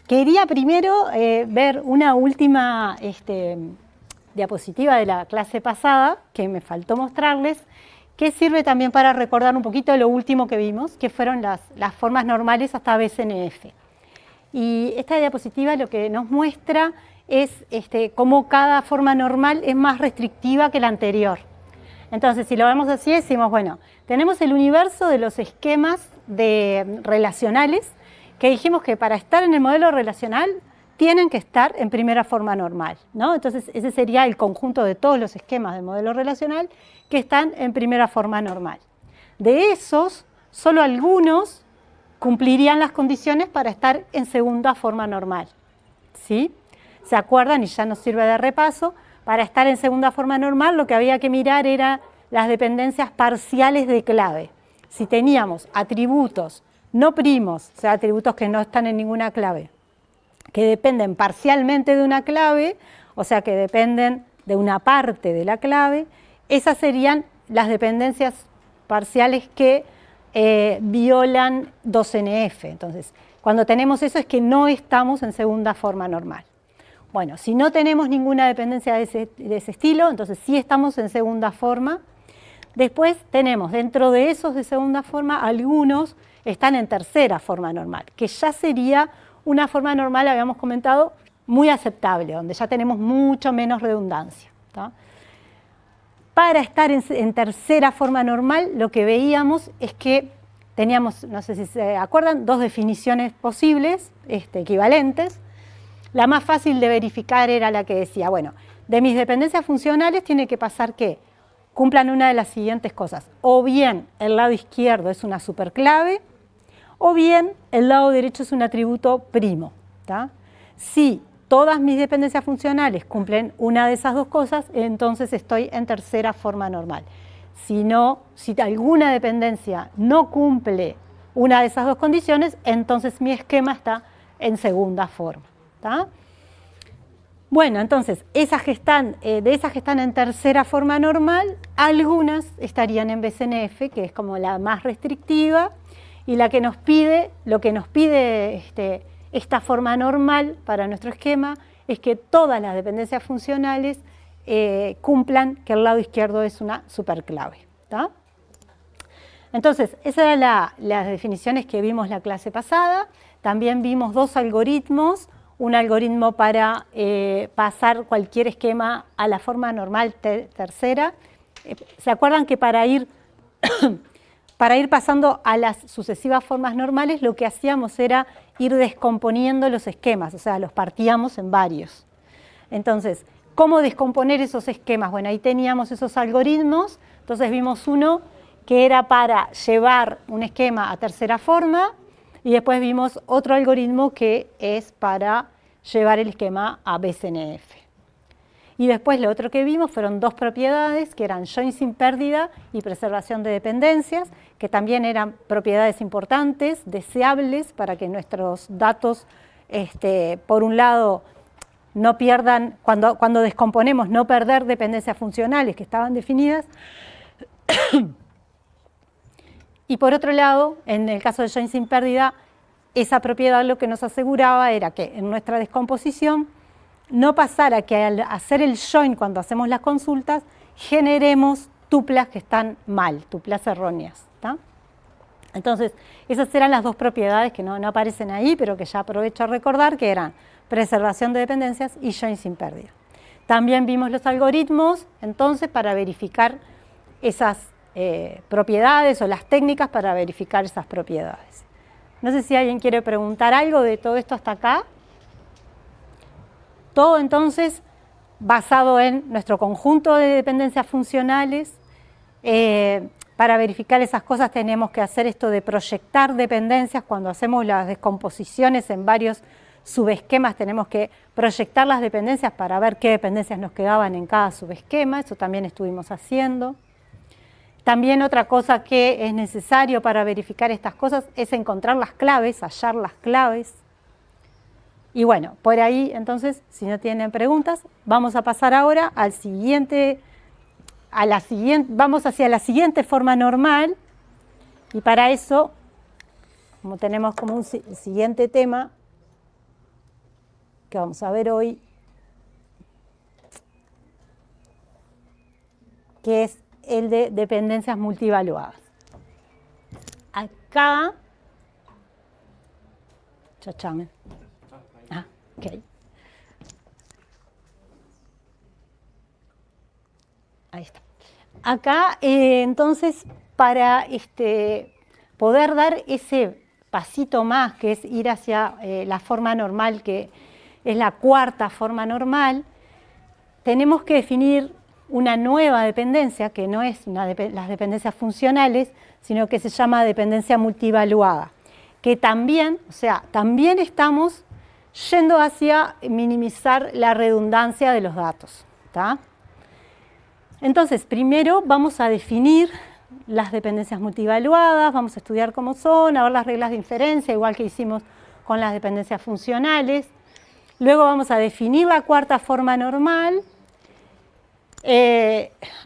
quería primero ver una última diapositiva de la clase pasada, que me faltó mostrarles, que sirve también para recordar un poquito lo último que vimos, que fueron las formas normales hasta BCNF. Y esta diapositiva lo que nos muestra es cómo cada forma normal es más restrictiva que la anterior. Entonces, si lo vemos así, decimos, bueno, tenemos el universo de los esquemas relacionales, que dijimos que para estar en el modelo relacional tienen que estar en primera forma normal, ¿no? Entonces, ese sería el conjunto de todos los esquemas del modelo relacional que están en primera forma normal. De esos, solo algunos cumplirían las condiciones para estar en segunda forma normal, ¿sí? ¿Se acuerdan? Y ya nos sirve de repaso. Para estar en segunda forma normal, lo que había que mirar era las dependencias parciales de clave. Si teníamos atributos no primos, o sea, atributos que no están en ninguna clave, que dependen parcialmente de una clave, o sea, que dependen de una parte de la clave, esas serían las dependencias parciales que violan 2NF. Entonces, cuando tenemos eso es que no estamos en segunda forma normal. Bueno, si no tenemos ninguna dependencia de ese estilo, entonces sí estamos en segunda forma. Después tenemos dentro de esos de segunda forma, algunos están en tercera forma normal, que ya sería una forma normal, habíamos comentado, muy aceptable, donde ya tenemos mucho menos redundancia, ¿tá? Para estar en tercera forma normal, lo que veíamos es que teníamos, no sé si se acuerdan, dos definiciones posibles, equivalentes. La más fácil de verificar era la que decía, bueno, de mis dependencias funcionales tiene que pasar que cumplan una de las siguientes cosas. O bien el lado izquierdo es una superclave, o bien el lado derecho es un atributo primo, ¿tá? Si todas mis dependencias funcionales cumplen una de esas dos cosas, entonces estoy en tercera forma normal. Si alguna dependencia no cumple una de esas dos condiciones, entonces mi esquema está en segunda forma, ¿tá? Bueno, entonces, de esas que están en tercera forma normal, algunas estarían en BCNF, que es como la más restrictiva, y lo que nos pide esta forma normal para nuestro esquema es que todas las dependencias funcionales cumplan que el lado izquierdo es una superclave, ¿tá? Entonces, esas eran las definiciones que vimos la clase pasada. También vimos dos algoritmos, un algoritmo para pasar cualquier esquema a la forma normal tercera. ¿Se acuerdan que para ir pasando a las sucesivas formas normales, lo que hacíamos era ir descomponiendo los esquemas, o sea, los partíamos en varios? Entonces, ¿cómo descomponer esos esquemas? Bueno, ahí teníamos esos algoritmos. Entonces vimos uno que era para llevar un esquema a tercera forma, y después vimos otro algoritmo que es para llevar el esquema a BCNF. Y después lo otro que vimos fueron dos propiedades que eran join sin pérdida y preservación de dependencias, que también eran propiedades importantes, deseables para que nuestros datos, por un lado, no pierdan, cuando descomponemos, no perder dependencias funcionales que estaban definidas. Y por otro lado, en el caso de join sin pérdida, esa propiedad lo que nos aseguraba era que en nuestra descomposición no pasara que al hacer el join cuando hacemos las consultas, generemos tuplas que están mal, tuplas erróneas, ¿tá? Entonces, esas eran las dos propiedades que no aparecen ahí, pero que ya aprovecho a recordar, que eran preservación de dependencias y join sin pérdida. También vimos los algoritmos, entonces, para verificar esas propiedades o las técnicas para verificar esas propiedades. No sé si alguien quiere preguntar algo de todo esto hasta acá. Todo entonces basado en nuestro conjunto de dependencias funcionales. Para verificar esas cosas tenemos que hacer esto de proyectar dependencias. Cuando hacemos las descomposiciones en varios subesquemas tenemos que proyectar las dependencias para ver qué dependencias nos quedaban en cada subesquema. Eso también estuvimos haciendo. También otra cosa que es necesario para verificar estas cosas es encontrar las claves, hallar las claves. Y bueno, por ahí entonces, si no tienen preguntas, vamos a pasar ahora vamos hacia la siguiente forma normal. Y para eso, como tenemos como un siguiente tema, que vamos a ver hoy, que es el de dependencias multievaluadas. Acá, chachame. Ok. Ahí está. Acá, entonces, para poder dar ese pasito más, que es ir hacia la forma normal, que es la cuarta forma normal, tenemos que definir una nueva dependencia, que no es las dependencias funcionales, sino que se llama dependencia multievaluada, que también, o sea, también estamos yendo hacia minimizar la redundancia de los datos, ¿tá? Entonces, primero vamos a definir las dependencias multievaluadas, vamos a estudiar cómo son, a ver las reglas de inferencia, igual que hicimos con las dependencias funcionales. Luego vamos a definir la cuarta forma normal.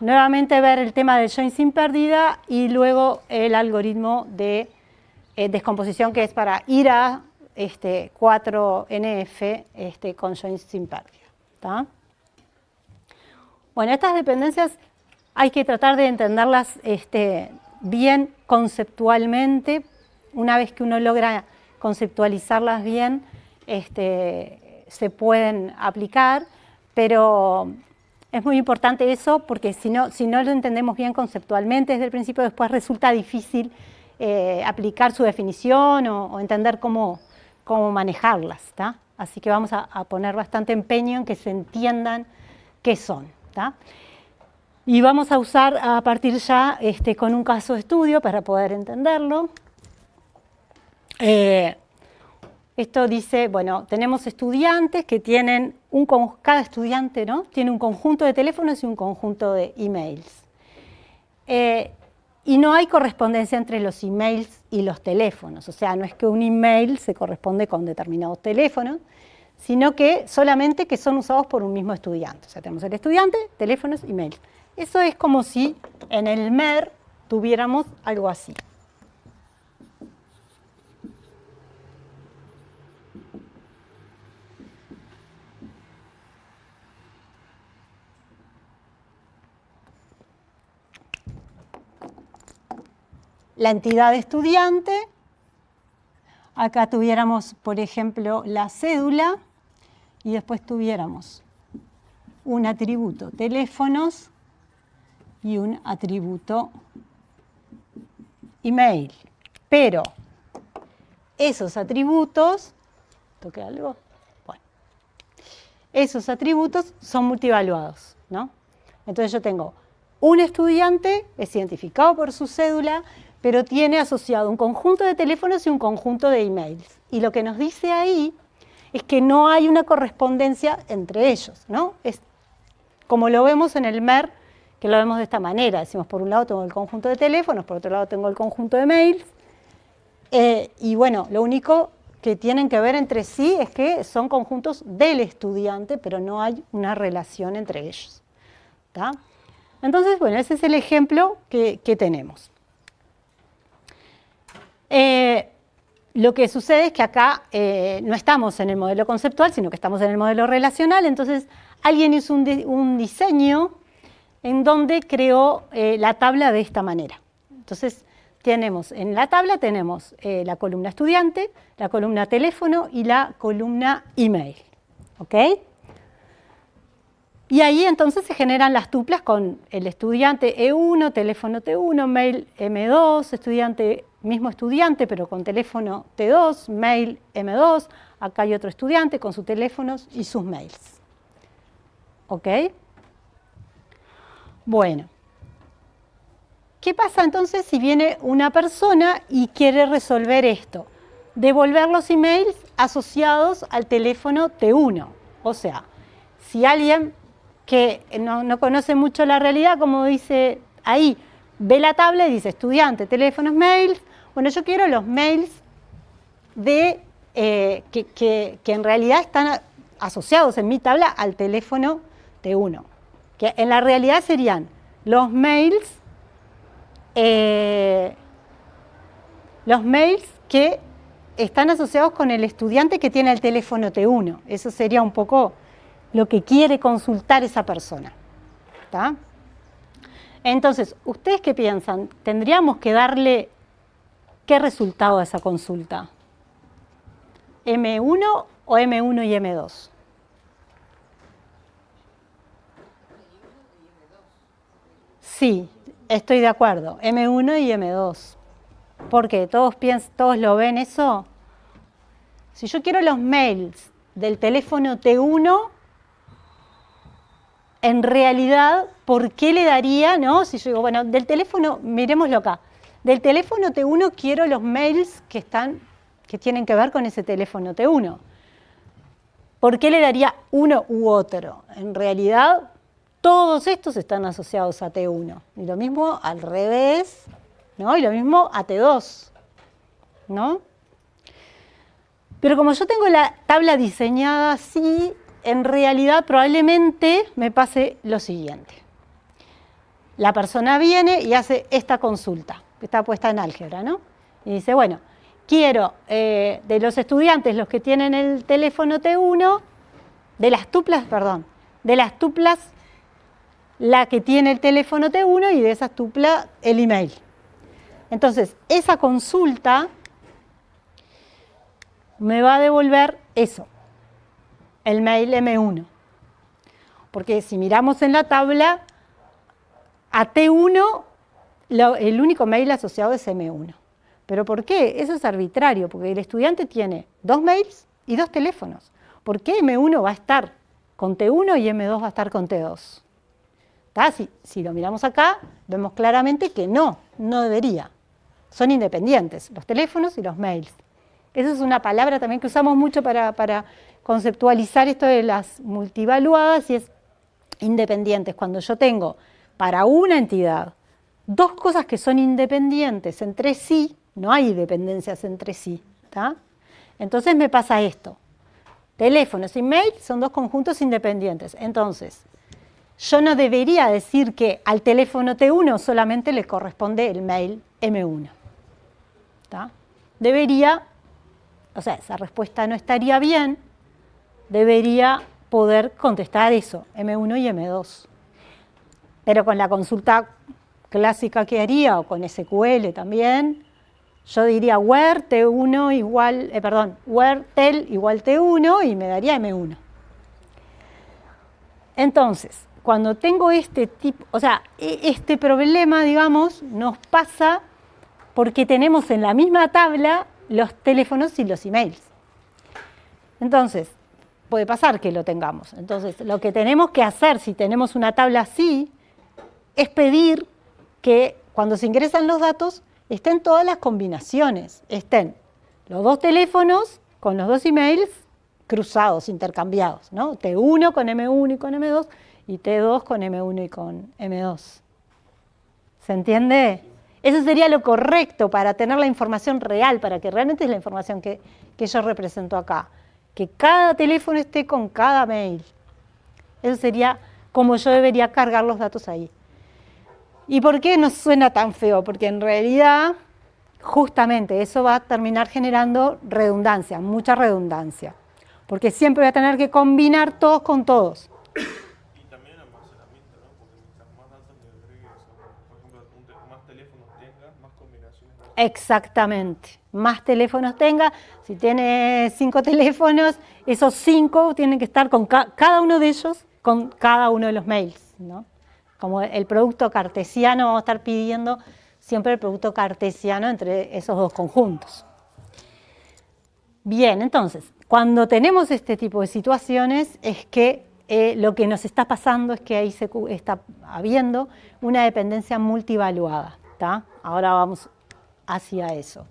Nuevamente ver el tema del join sin pérdida y luego el algoritmo de descomposición, que es para ir a 4NF con join sin pérdida, ¿tá? Bueno, estas dependencias hay que tratar de entenderlas bien conceptualmente. Una vez que uno logra conceptualizarlas bien, se pueden aplicar, pero es muy importante eso, porque si no lo entendemos bien conceptualmente desde el principio, después resulta difícil aplicar su definición o entender cómo manejarlas, ¿tá? Así que vamos a poner bastante empeño en que se entiendan qué son, ¿tá? Y vamos a usar a partir ya con un caso de estudio para poder entenderlo. Esto dice, bueno, tenemos estudiantes que tienen cada estudiante, ¿no?, tiene un conjunto de teléfonos y un conjunto de emails. Y no hay correspondencia entre los emails y los teléfonos. O sea, no es que un email se corresponde con determinados teléfonos, sino que solamente que son usados por un mismo estudiante. O sea, tenemos el estudiante, teléfonos, emails. Eso es como si en el MER tuviéramos algo así. La entidad de estudiante, acá tuviéramos, por ejemplo, la cédula, y después tuviéramos un atributo teléfonos y un atributo email. Pero esos atributos, ¿toqué algo? Bueno, esos atributos son multievaluados, ¿no? Entonces yo tengo un estudiante, es identificado por su cédula, pero tiene asociado un conjunto de teléfonos y un conjunto de emails. Y lo que nos dice ahí es que no hay una correspondencia entre ellos, ¿no? Es como lo vemos en el MER, que lo vemos de esta manera. Decimos, por un lado tengo el conjunto de teléfonos, por otro lado tengo el conjunto de mails. Y bueno, lo único que tienen que ver entre sí es que son conjuntos del estudiante, pero no hay una relación entre ellos, ¿tá? Entonces, bueno, ese es el ejemplo que tenemos. Lo que sucede es que acá no estamos en el modelo conceptual, sino que estamos en el modelo relacional. Entonces, alguien hizo un diseño en donde creó la tabla de esta manera. Entonces, en la tabla tenemos la columna estudiante, la columna teléfono y la columna email, ¿ok? Y ahí entonces se generan las tuplas con el estudiante E1, teléfono T1, mail M2, mismo estudiante pero con teléfono T2, mail M2, acá hay otro estudiante con sus teléfonos y sus mails. ¿Ok? Bueno. ¿Qué pasa entonces si viene una persona y quiere resolver esto? Devolver los emails asociados al teléfono T1. O sea, si alguien que no conoce mucho la realidad, como dice ahí, ve la tabla y dice estudiante, teléfonos, mails. Bueno, yo quiero los mails de, que en realidad están asociados en mi tabla al teléfono T1. Que en la realidad serían los mails que están asociados con el estudiante que tiene el teléfono T1. Eso sería un poco lo que quiere consultar esa persona. ¿Está? Entonces, ¿ustedes qué piensan? ¿Tendríamos que darle qué resultado a esa consulta? ¿M1 o M1 y M2? Sí, estoy de acuerdo. M1 y M2. ¿Por qué? ¿Todos lo ven eso? Si yo quiero los mails del teléfono T1, en realidad, ¿por qué le daría, no? Si yo digo, bueno, del teléfono, miremoslo acá, del teléfono T1 quiero los mails que tienen que ver con ese teléfono T1. ¿Por qué le daría uno u otro? En realidad, todos estos están asociados a T1. Y lo mismo al revés, ¿no? Y lo mismo a T2, ¿no? Pero como yo tengo la tabla diseñada así, en realidad probablemente me pase lo siguiente. La persona viene y hace esta consulta, que está puesta en álgebra, ¿no? Y dice, bueno, quiero de los estudiantes, los que tienen el teléfono T1, de las tuplas, la que tiene el teléfono T1 y de esas tuplas el email. Entonces, esa consulta me va a devolver eso, el mail M1. Porque si miramos en la tabla, a T1 el único mail asociado es M1. ¿Pero por qué? Eso es arbitrario, porque el estudiante tiene 2 mails y 2 teléfonos. ¿Por qué M1 va a estar con T1 y M2 va a estar con T2? Si lo miramos acá, vemos claramente que no debería. Son independientes, los teléfonos y los mails. Esa es una palabra también que usamos mucho para conceptualizar esto de las multivaluadas, y es independientes. Cuando yo tengo para una entidad 2 cosas que son independientes entre sí, no hay dependencias entre sí, ¿tá? Entonces me pasa esto. Teléfonos y mail son 2 conjuntos independientes. Entonces, yo no debería decir que al teléfono T1 solamente le corresponde el mail M1. ¿Tá? Debería, o sea, esa respuesta no estaría bien, debería poder contestar eso, M1 y M2. Pero con la consulta clásica que haría, o con SQL también, yo diría where T1 igual, where tel igual T1 y me daría M1. Entonces, cuando tengo este tipo, o sea, este problema, digamos, nos pasa porque tenemos en la misma tabla los teléfonos y los emails. Entonces, puede pasar que lo tengamos. Entonces, lo que tenemos que hacer si tenemos una tabla así es pedir que cuando se ingresan los datos estén todas las combinaciones, estén los 2 teléfonos con los 2 emails cruzados, intercambiados, ¿no? T1 con M1 y con M2 y T2 con M1 y con M2. ¿Se entiende? Eso sería lo correcto para tener la información real, para que realmente es la información que yo represento acá. Que cada teléfono esté con cada mail. Eso sería como yo debería cargar los datos ahí. ¿Y por qué nos suena tan feo? Porque en realidad, justamente, eso va a terminar generando redundancia, mucha redundancia. Porque siempre voy a tener que combinar todos con todos. Y también el almacenamiento, ¿no? Porque mientras más datos le agregues, por ejemplo, más teléfonos tenga, más combinaciones. Exactamente. Más teléfonos tenga. Si tiene 5 teléfonos, esos 5 tienen que estar con cada uno de ellos, con cada uno de los mails, ¿no? Como el producto cartesiano, vamos a estar pidiendo siempre el producto cartesiano entre esos 2 conjuntos. Bien, entonces, cuando tenemos este tipo de situaciones es que lo que nos está pasando es que ahí está habiendo una dependencia multivaluada, ¿tá? Ahora vamos hacia eso.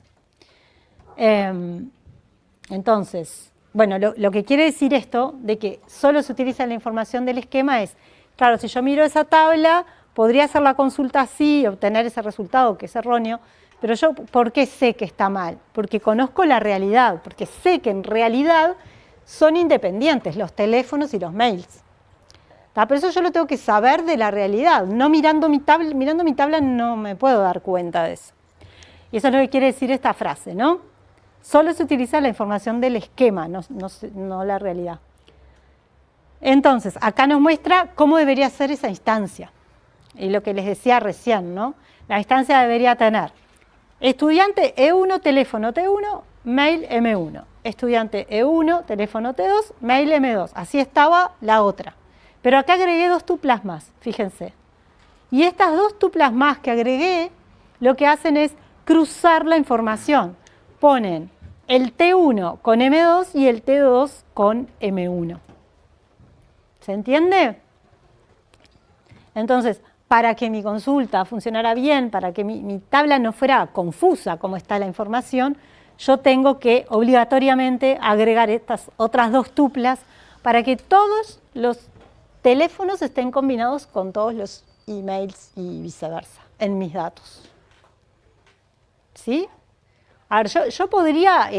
Entonces, bueno, lo que quiere decir esto de que solo se utiliza la información del esquema es, claro, si yo miro esa tabla, podría hacer la consulta así y obtener ese resultado que es erróneo, pero yo, ¿por qué sé que está mal? Porque conozco la realidad, porque sé que en realidad son independientes los teléfonos y los mails. Por eso yo lo tengo que saber de la realidad, no mirando mi tabla no me puedo dar cuenta de eso. Y eso es lo que quiere decir esta frase, ¿no? Solo se utiliza la información del esquema, no la realidad. Entonces, acá nos muestra cómo debería ser esa instancia. Y lo que les decía recién, ¿no? La instancia debería tener estudiante E1, teléfono T1, mail M1. Estudiante E1, teléfono T2, mail M2. Así estaba la otra. Pero acá agregué 2 tuplas más, fíjense. Y estas 2 tuplas más que agregué, lo que hacen es cruzar la información. Ponen el T1 con M2 y el T2 con M1. ¿Se entiende? Entonces, para que mi consulta funcionara bien, para que mi tabla no fuera confusa como está la información, yo tengo que obligatoriamente agregar estas otras 2 tuplas para que todos los teléfonos estén combinados con todos los emails y viceversa en mis datos. ¿Sí? A ver, yo podría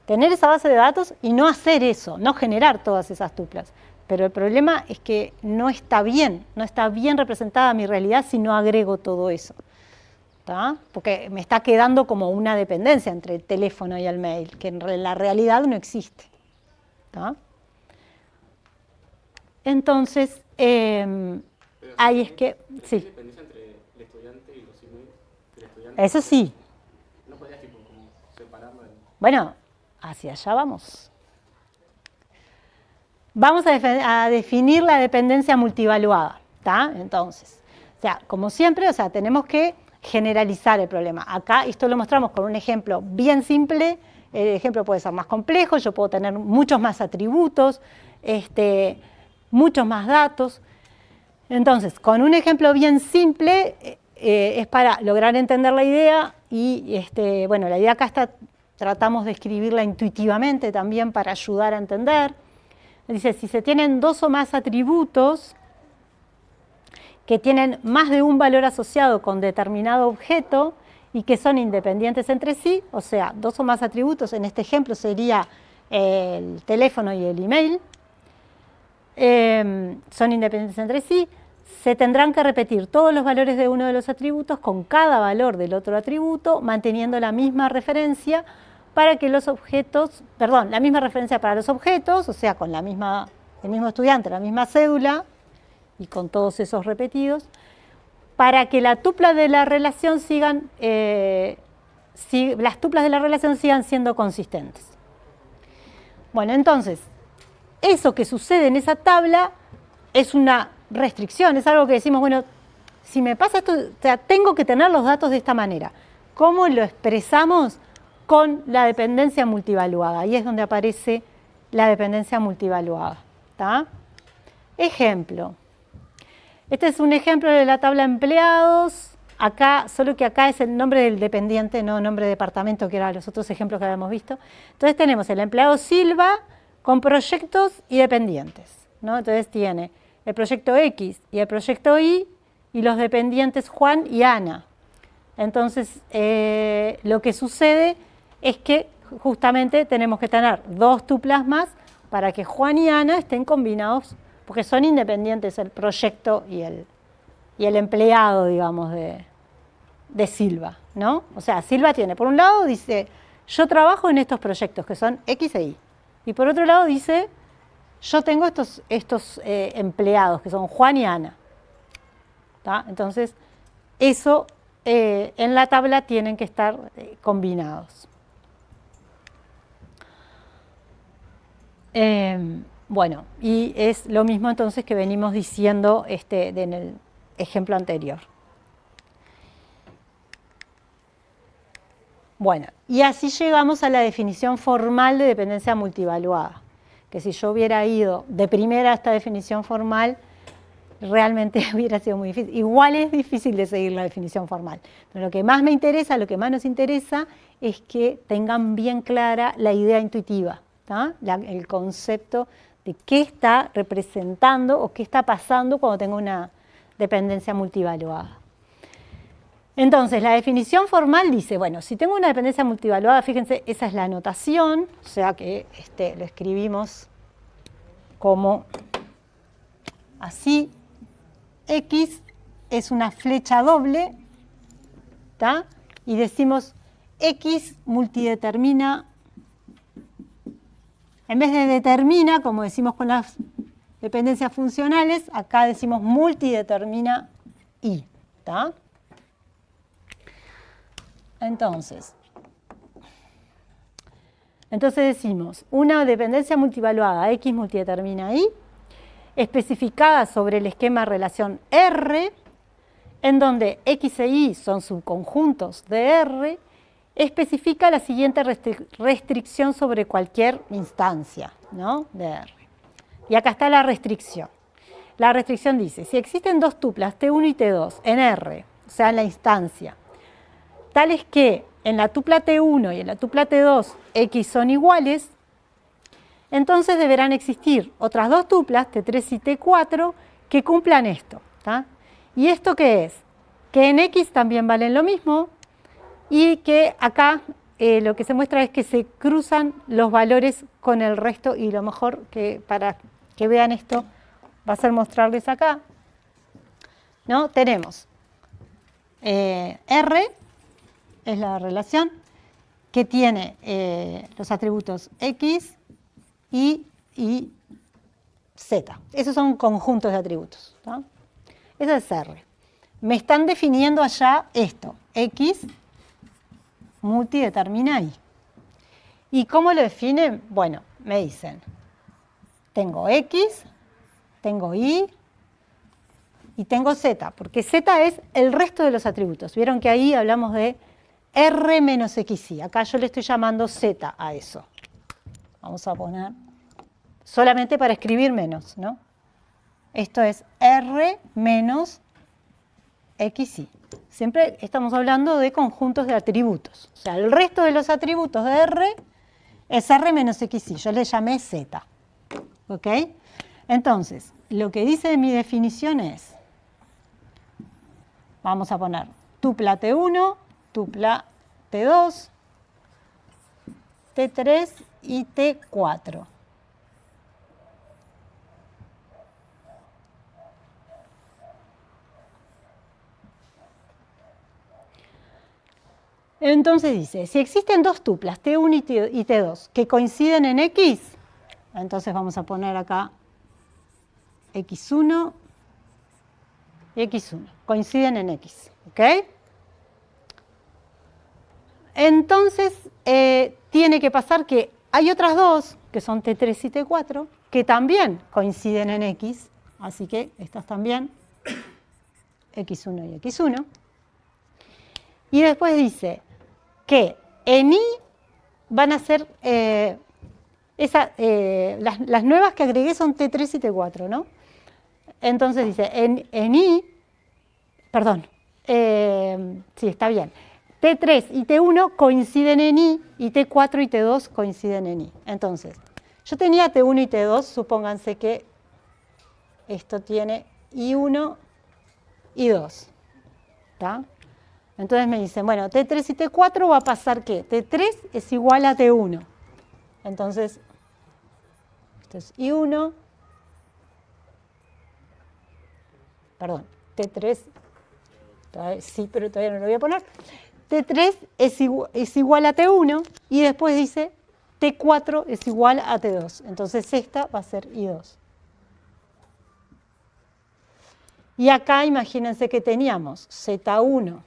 tener esa base de datos y no hacer eso, no generar todas esas tuplas. Pero el problema es que no está bien representada mi realidad si no agrego todo eso. ¿Tá? Porque me está quedando como una dependencia entre el teléfono y el mail, que en la realidad no existe. ¿Tá? Entonces, ahí es que... Sí. ¿Dependencia entre el estudiante y los emails del estudiante? Eso sí. ¿No podrías tipo, como separarlo? Bueno, hacia allá vamos. Vamos a definir la dependencia multivaluada. ¿Tá? Entonces, o sea, como siempre, o sea, tenemos que generalizar el problema. Acá esto lo mostramos con un ejemplo bien simple. El ejemplo puede ser más complejo, yo puedo tener muchos más atributos, muchos más datos. Entonces, con un ejemplo bien simple es para lograr entender la idea y bueno, la idea acá está, tratamos de escribirla intuitivamente también para ayudar a entender. Dice, si se tienen 2 o más atributos que tienen más de un valor asociado con determinado objeto y que son independientes entre sí, o sea, 2 o más atributos, en este ejemplo sería el teléfono y el email, son independientes entre sí, se tendrán que repetir todos los valores de uno de los atributos con cada valor del otro atributo, manteniendo la misma referencia para que los objetos, perdón, la misma referencia para los objetos, o sea, con el mismo estudiante, la misma cédula, y con todos esos repetidos, para que la tupla de la relación las tuplas de la relación sigan siendo consistentes. Bueno, entonces, eso que sucede en esa tabla es una restricción, es algo que decimos, bueno, si me pasa esto, o sea, tengo que tener los datos de esta manera. ¿Cómo lo expresamos? Con la dependencia multivaluada. Ahí es donde aparece la dependencia multivaluada. ¿Tá? Ejemplo. Este es un ejemplo de la tabla de empleados. Acá, solo que acá es el nombre del dependiente, no nombre de departamento, que eran los otros ejemplos que habíamos visto. Entonces tenemos el empleado Silva con proyectos y dependientes, ¿no? Entonces tiene el proyecto X y el proyecto Y y los dependientes Juan y Ana. Entonces, lo que sucede es que justamente tenemos que tener 2 tuplas más para que Juan y Ana estén combinados, porque son independientes el proyecto y el empleado, digamos, de Silva, ¿no? O sea, Silva tiene, por un lado dice, yo trabajo en estos proyectos que son X e Y, y por otro lado dice, yo tengo estos empleados que son Juan y Ana. ¿Tá? Entonces, eso en la tabla tienen que estar combinados. Bueno, y es lo mismo entonces que venimos diciendo en el ejemplo anterior. Bueno, y así llegamos a la definición formal de dependencia multivaluada, que si yo hubiera ido de primera a esta definición formal, realmente hubiera sido muy difícil. Igual es difícil de seguir la definición formal, pero lo que más me interesa, lo que más nos interesa es que tengan bien clara la idea intuitiva, ¿tá? El concepto de qué está representando o qué está pasando cuando tengo una dependencia multivaluada. Entonces, la definición formal dice, bueno, si tengo una dependencia multivaluada, fíjense, esa es la notación, o sea que lo escribimos como así. X es una flecha doble, ¿tá? Y decimos, X multidetermina, en vez de determina, como decimos con las dependencias funcionales, acá decimos multidetermina Y. ¿Tá? Entonces decimos, una dependencia multivaluada X multidetermina Y, especificada sobre el esquema relación R, en donde X e Y son subconjuntos de R, especifica la siguiente restricción sobre cualquier instancia, ¿no?, de R. Y acá está la restricción. La restricción dice, si existen dos tuplas T1 y T2 en R, o sea, en la instancia, tales que en la tupla T1 y en la tupla T2 X son iguales, entonces deberán existir otras dos tuplas, T3 y T4, que cumplan esto. ¿Tá? ¿Y esto qué es? Que en X también valen lo mismo y que acá lo que se muestra es que se cruzan los valores con el resto, y lo mejor que para que vean esto va a ser mostrarles acá, ¿no? Tenemos R, es la relación que tiene los atributos X, Y y Z. Esos son conjuntos de atributos. ¿No? Eso es R. Me están definiendo allá esto, X multidetermina Y. ¿Y cómo lo definen? Bueno, me dicen, tengo X, tengo Y y tengo Z, porque Z es el resto de los atributos. Vieron que ahí hablamos de R menos XY. Acá yo le estoy llamando Z a eso. Vamos a poner solamente para escribir menos, ¿no? Esto es R menos XY. Siempre estamos hablando de conjuntos de atributos. O sea, el resto de los atributos de R es R menos XY. Yo le llamé Z. ¿Ok? Entonces, lo que dice mi definición es, vamos a poner tupla T1, tupla T2, T3 y T4. Entonces dice, si existen dos tuplas, T1 y T2, que coinciden en X, entonces vamos a poner acá X1 y X1, coinciden en X, ¿ok? Entonces, tiene que pasar que hay otras dos, que son T3 y T4, que también coinciden en X, así que estas también, X1 y X1. Y después dice que en Y van a ser, las nuevas que agregué son T3 y T4, ¿no? Entonces dice, en Y, perdón, sí, está bien. T3 y T1 coinciden en Y y T4 y T2 coinciden en Y. Entonces, yo tenía T1 y T2, supónganse que esto tiene Y1 y 2. ¿Está? Entonces me dicen, bueno, T3 y T4 va a pasar ¿qué? T3 es igual a T1. Entonces, esto es I1, perdón, T3, sí, pero todavía no lo voy a poner. T3 es igual a T1 y después dice T4 es igual a T2. Entonces esta va a ser I2. Y acá imagínense que teníamos Z1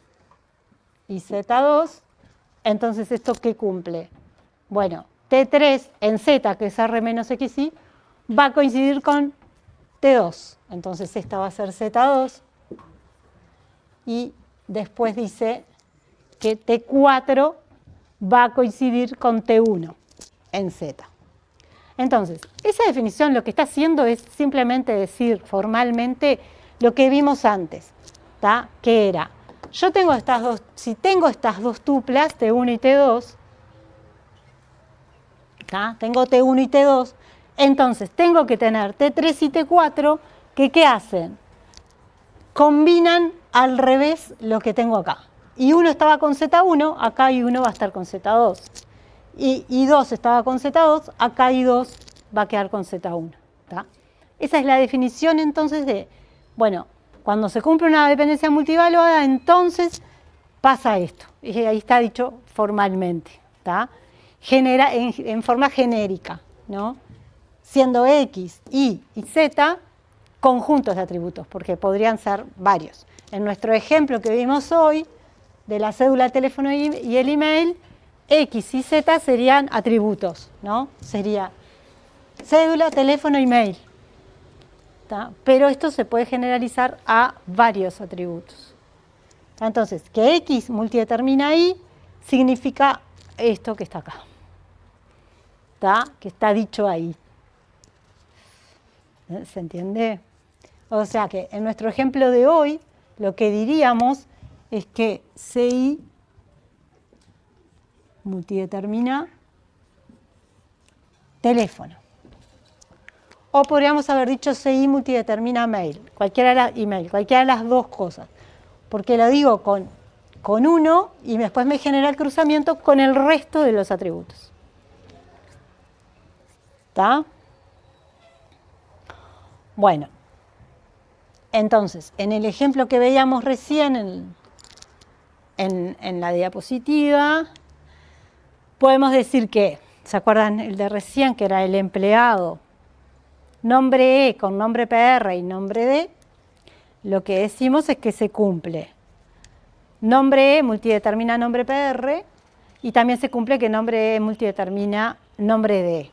y Z2. Entonces, ¿esto qué cumple? Bueno, T3 en Z, que es R menos XY, va a coincidir con T2. Entonces esta va a ser Z2. Y después dice que T4 va a coincidir con T1 en Z. Entonces, esa definición lo que está haciendo es simplemente decir formalmente lo que vimos antes, ¿tá? Que era, yo tengo estas dos, si tengo estas dos tuplas, T1 y T2, ¿tá? Tengo T1 y T2, entonces tengo que tener T3 y T4, que ¿qué hacen? Combinan al revés lo que tengo acá. Y uno estaba con Z1, acá Y1 va a estar con Z2. Y I2 estaba con Z2, acá I2 va a quedar con Z1. ¿Tá? Esa es la definición entonces de, bueno, cuando se cumple una dependencia multivaluada, entonces pasa esto. Y ahí está dicho formalmente, ¿tá? Genera en forma genérica, ¿no? Siendo X, Y y Z conjuntos de atributos, porque podrían ser varios. En nuestro ejemplo que vimos hoy, de la cédula, el teléfono y el email, X y Z serían atributos, ¿no? Sería cédula, teléfono, email. ¿Tá? Pero esto se puede generalizar a varios atributos. Entonces, que X multidetermina Y significa esto que está acá, ¿tá? Que está dicho ahí. ¿Se entiende? O sea que en nuestro ejemplo de hoy, lo que diríamos es que CI multidetermina teléfono. O podríamos haber dicho CI multidetermina mail, cualquiera de las dos cosas. Porque lo digo con uno y después me genera el cruzamiento con el resto de los atributos. ¿Está? Bueno, entonces, en el ejemplo que veíamos recién en la diapositiva, podemos decir que, ¿se acuerdan el de recién, que era el empleado? Nombre E con nombre PR y nombre D, lo que decimos es que se cumple. Nombre E multidetermina nombre PR y también se cumple que nombre E multidetermina nombre D.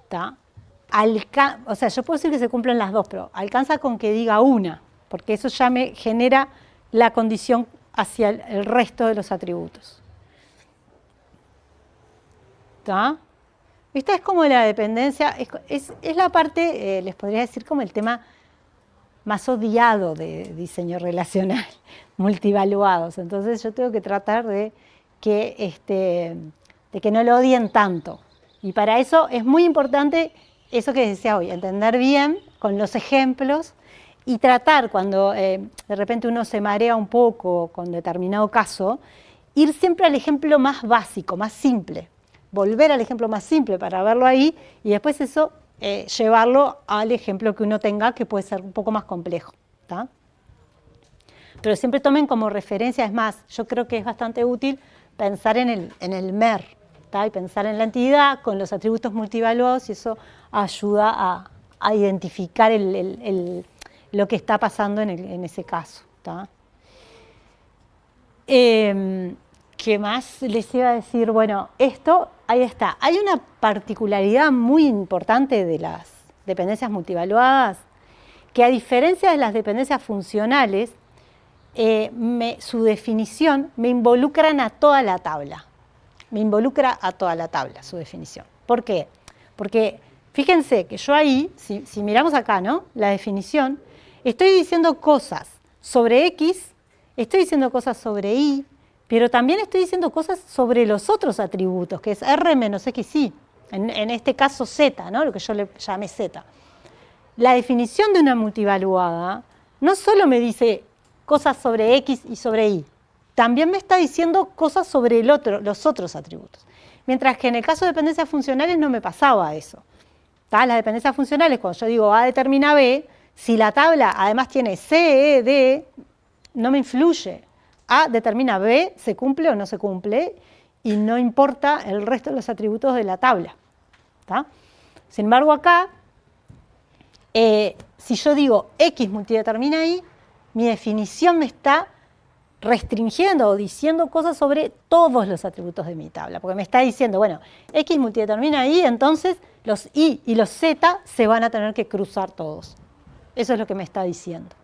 ¿Está? O sea, yo puedo decir que se cumplen las dos, pero alcanza con que diga una, porque eso ya me genera la condición hacia el resto de los atributos. ¿Está? Esta es como la dependencia, es la parte, les podría decir, como el tema más odiado de diseño relacional, multivaluados. Entonces yo tengo que tratar de que no lo odien tanto. Y para eso es muy importante eso que decía hoy, entender bien con los ejemplos y tratar cuando de repente uno se marea un poco con determinado caso, ir siempre al ejemplo más básico, más simple. Volver al ejemplo más simple para verlo ahí y después eso llevarlo al ejemplo que uno tenga, que puede ser un poco más complejo. ¿Tá? Pero siempre tomen como referencia, es más, yo creo que es bastante útil pensar en el MER, ¿tá? Y pensar en la entidad con los atributos multivaluados y eso ayuda a identificar lo que está pasando en ese caso. ¿Tá? ¿Qué más les iba a decir? Bueno, esto, ahí está. Hay una particularidad muy importante de las dependencias multivaluadas, que a diferencia de las dependencias funcionales, su definición me involucran a toda la tabla. Me involucra a toda la tabla su definición. ¿Por qué? Porque fíjense que yo ahí, si miramos acá, ¿no? La definición, estoy diciendo cosas sobre X, estoy diciendo cosas sobre Y, pero también estoy diciendo cosas sobre los otros atributos, que es R menos XY, en este caso Z, ¿no? Lo que yo le llamé Z. La definición de una multivaluada no solo me dice cosas sobre X y sobre Y, también me está diciendo cosas sobre los otros atributos. Mientras que en el caso de dependencias funcionales no me pasaba eso. ¿Tá? Las dependencias funcionales, cuando yo digo A determina B, si la tabla además tiene C, E, D, no me influye. A determina B, se cumple o no se cumple, y no importa el resto de los atributos de la tabla. ¿Tá? Sin embargo, acá, si yo digo X multidetermina Y, mi definición me está restringiendo o diciendo cosas sobre todos los atributos de mi tabla, porque me está diciendo, bueno, X multidetermina Y, entonces los Y y los Z se van a tener que cruzar todos. Eso es lo que me está diciendo.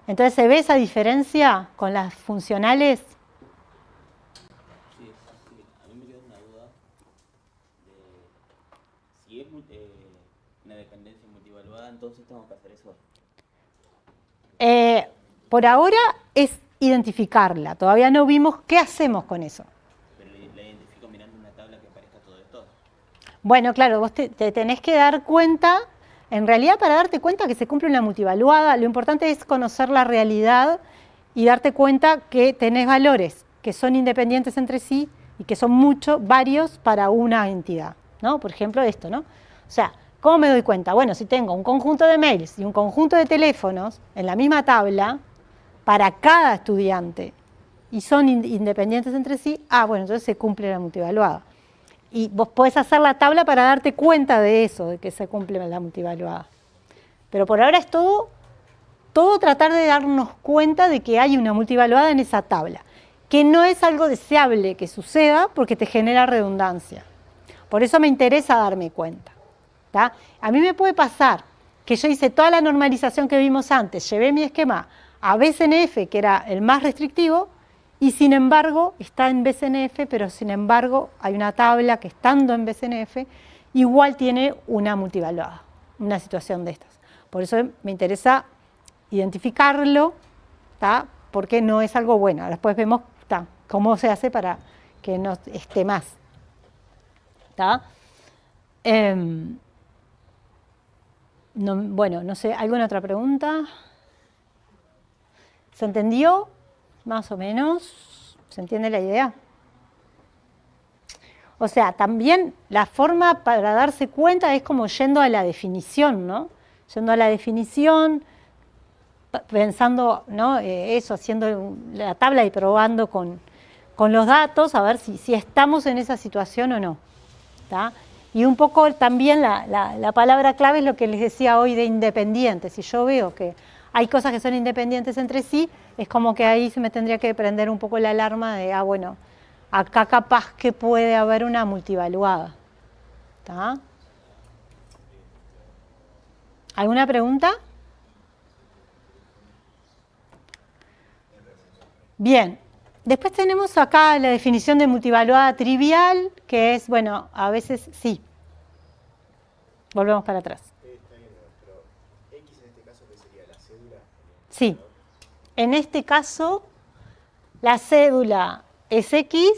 Entonces, ¿se ve esa diferencia con las funcionales? Sí, a mí me queda una duda de si es una dependencia multivaluada, entonces tengo que hacer eso. Por ahora es identificarla, todavía no vimos qué hacemos con eso. Pero la identifico mirando una tabla que parezca todo esto. Bueno, claro, vos te tenés que dar cuenta, en realidad para darte cuenta que se cumple una multivaluada, lo importante es conocer la realidad y darte cuenta que tenés valores que son independientes entre sí y que son varios para una entidad, ¿no? Por ejemplo, esto, ¿no? O sea, ¿cómo me doy cuenta? Bueno, si tengo un conjunto de mails y un conjunto de teléfonos en la misma tabla, para cada estudiante y son independientes entre sí, bueno, entonces se cumple la multivaluada. Y vos podés hacer la tabla para darte cuenta de eso, de que se cumple la multivaluada. Pero por ahora es todo tratar de darnos cuenta de que hay una multivaluada en esa tabla, que no es algo deseable que suceda porque te genera redundancia. Por eso me interesa darme cuenta. ¿Tá? A mí me puede pasar que yo hice toda la normalización que vimos antes, llevé mi esquema a BCNF, que era el más restrictivo, y sin embargo está en BCNF, pero sin embargo hay una tabla que estando en BCNF igual tiene una multivaluada, una situación de estas. Por eso me interesa identificarlo, ¿tá? Porque no es algo bueno. Después vemos cómo se hace para que no esté más. ¿Tá? Bueno, no sé, ¿alguna otra pregunta? ¿Se entendió? Más o menos. ¿Se entiende la idea? O sea, también la forma para darse cuenta es como yendo a la definición, ¿no? Yendo a la definición, pensando, ¿no? Eso, haciendo la tabla y probando con los datos, a ver si estamos en esa situación o no. ¿Tá? Y un poco también la palabra clave es lo que les decía hoy de independiente. Si yo veo que hay cosas que son independientes entre sí, es como que ahí se me tendría que prender un poco la alarma de, bueno, acá capaz que puede haber una multivaluada. ¿Tá? ¿Alguna pregunta? Bien. Después tenemos acá la definición de multivaluada trivial, que es, bueno, a veces sí. Volvemos para atrás. Está bien, pero X en este caso, ¿qué sería? ¿La cédula? Sí. En este caso, la cédula es X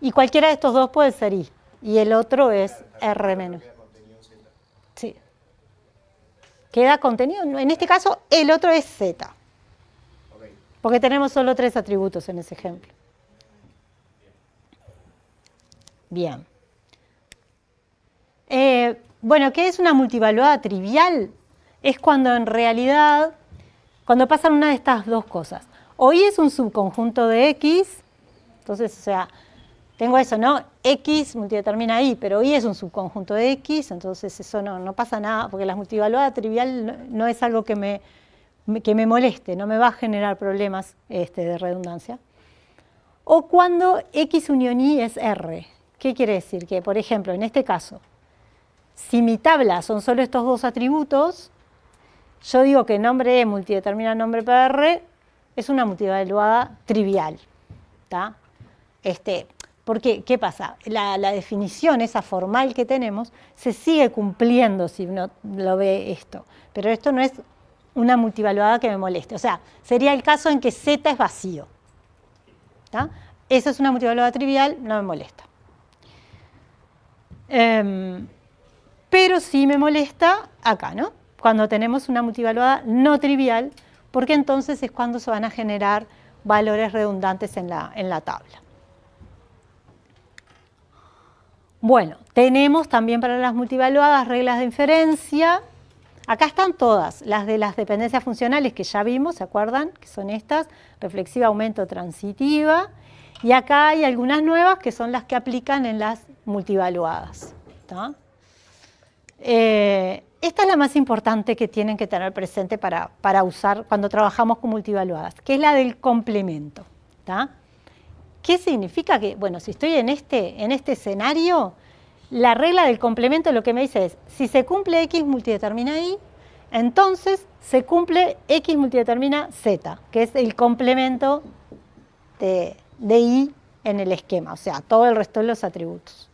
y cualquiera de estos dos puede ser Y. Y el otro es R menos. Queda contenido en Z. Sí. Queda contenido. En este caso, el otro es Z. Ok. Porque tenemos solo 3 atributos en ese ejemplo. Bien. Bueno, ¿qué es una multivaluada trivial? Es cuando en realidad, cuando pasan una de estas dos cosas. O Y es un subconjunto de X, entonces, o sea, tengo eso, ¿no? X multidetermina Y, pero Y es un subconjunto de X, entonces eso no pasa nada, porque la multivaluada trivial no es algo que me moleste, no me va a generar problemas de redundancia. O cuando X unión Y es R. ¿Qué quiere decir? Que, por ejemplo, en este caso, si mi tabla son solo estos dos atributos, yo digo que nombre E multidetermina nombre PR es una multivaluada trivial. ¿Tá? Porque, ¿qué pasa? La definición esa formal que tenemos se sigue cumpliendo si uno lo ve esto, pero esto no es una multivaluada que me moleste. O sea, sería el caso en que Z es vacío. ¿Tá? Esa es una multivaluada trivial, no me molesta. Pero sí me molesta acá, ¿no? Cuando tenemos una multivaluada no trivial, porque entonces es cuando se van a generar valores redundantes en la tabla. Bueno, tenemos también para las multivaluadas reglas de inferencia. Acá están todas, las de las dependencias funcionales que ya vimos, ¿se acuerdan? Que son estas, reflexiva, aumento, transitiva. Y acá hay algunas nuevas que son las que aplican en las multivaluadas. ¿Tá? Esta es la más importante que tienen que tener presente para usar cuando trabajamos con multivaluadas, que es la del complemento. ¿Tá? ¿Qué significa? Que, bueno, si estoy en este escenario, la regla del complemento lo que me dice es, si se cumple X multidetermina Y, entonces se cumple X multidetermina Z, que es el complemento de Y en el esquema, o sea, todo el resto de los atributos.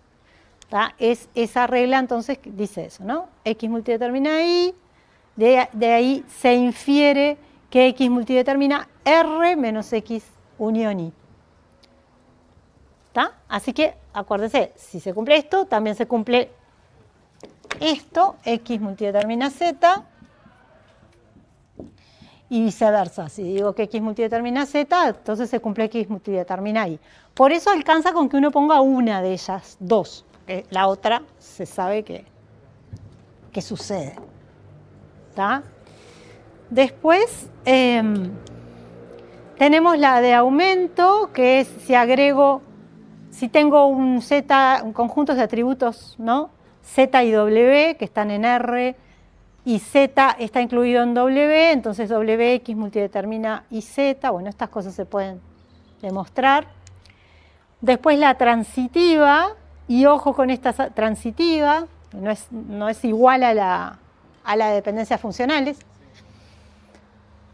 ¿Tá? Es esa regla, entonces, dice eso, ¿no? X multidetermina Y, de ahí se infiere que X multidetermina R menos X unión Y. ¿Tá? Así que, acuérdense, si se cumple esto, también se cumple esto, X multidetermina Z, y viceversa. Si digo que X multidetermina Z, entonces se cumple X multidetermina Y. Por eso alcanza con que uno ponga una de ellas, dos. La otra se sabe que sucede. ¿Tá? Después, Tenemos la de aumento, que es si agrego, si tengo un conjuntos de atributos, ¿no? Z y W, que están en R, y Z está incluido en W, entonces WX multidetermina IZ. Bueno, estas cosas se pueden demostrar. Después la transitiva, y ojo con esta transitiva, no es igual a la de dependencias funcionales,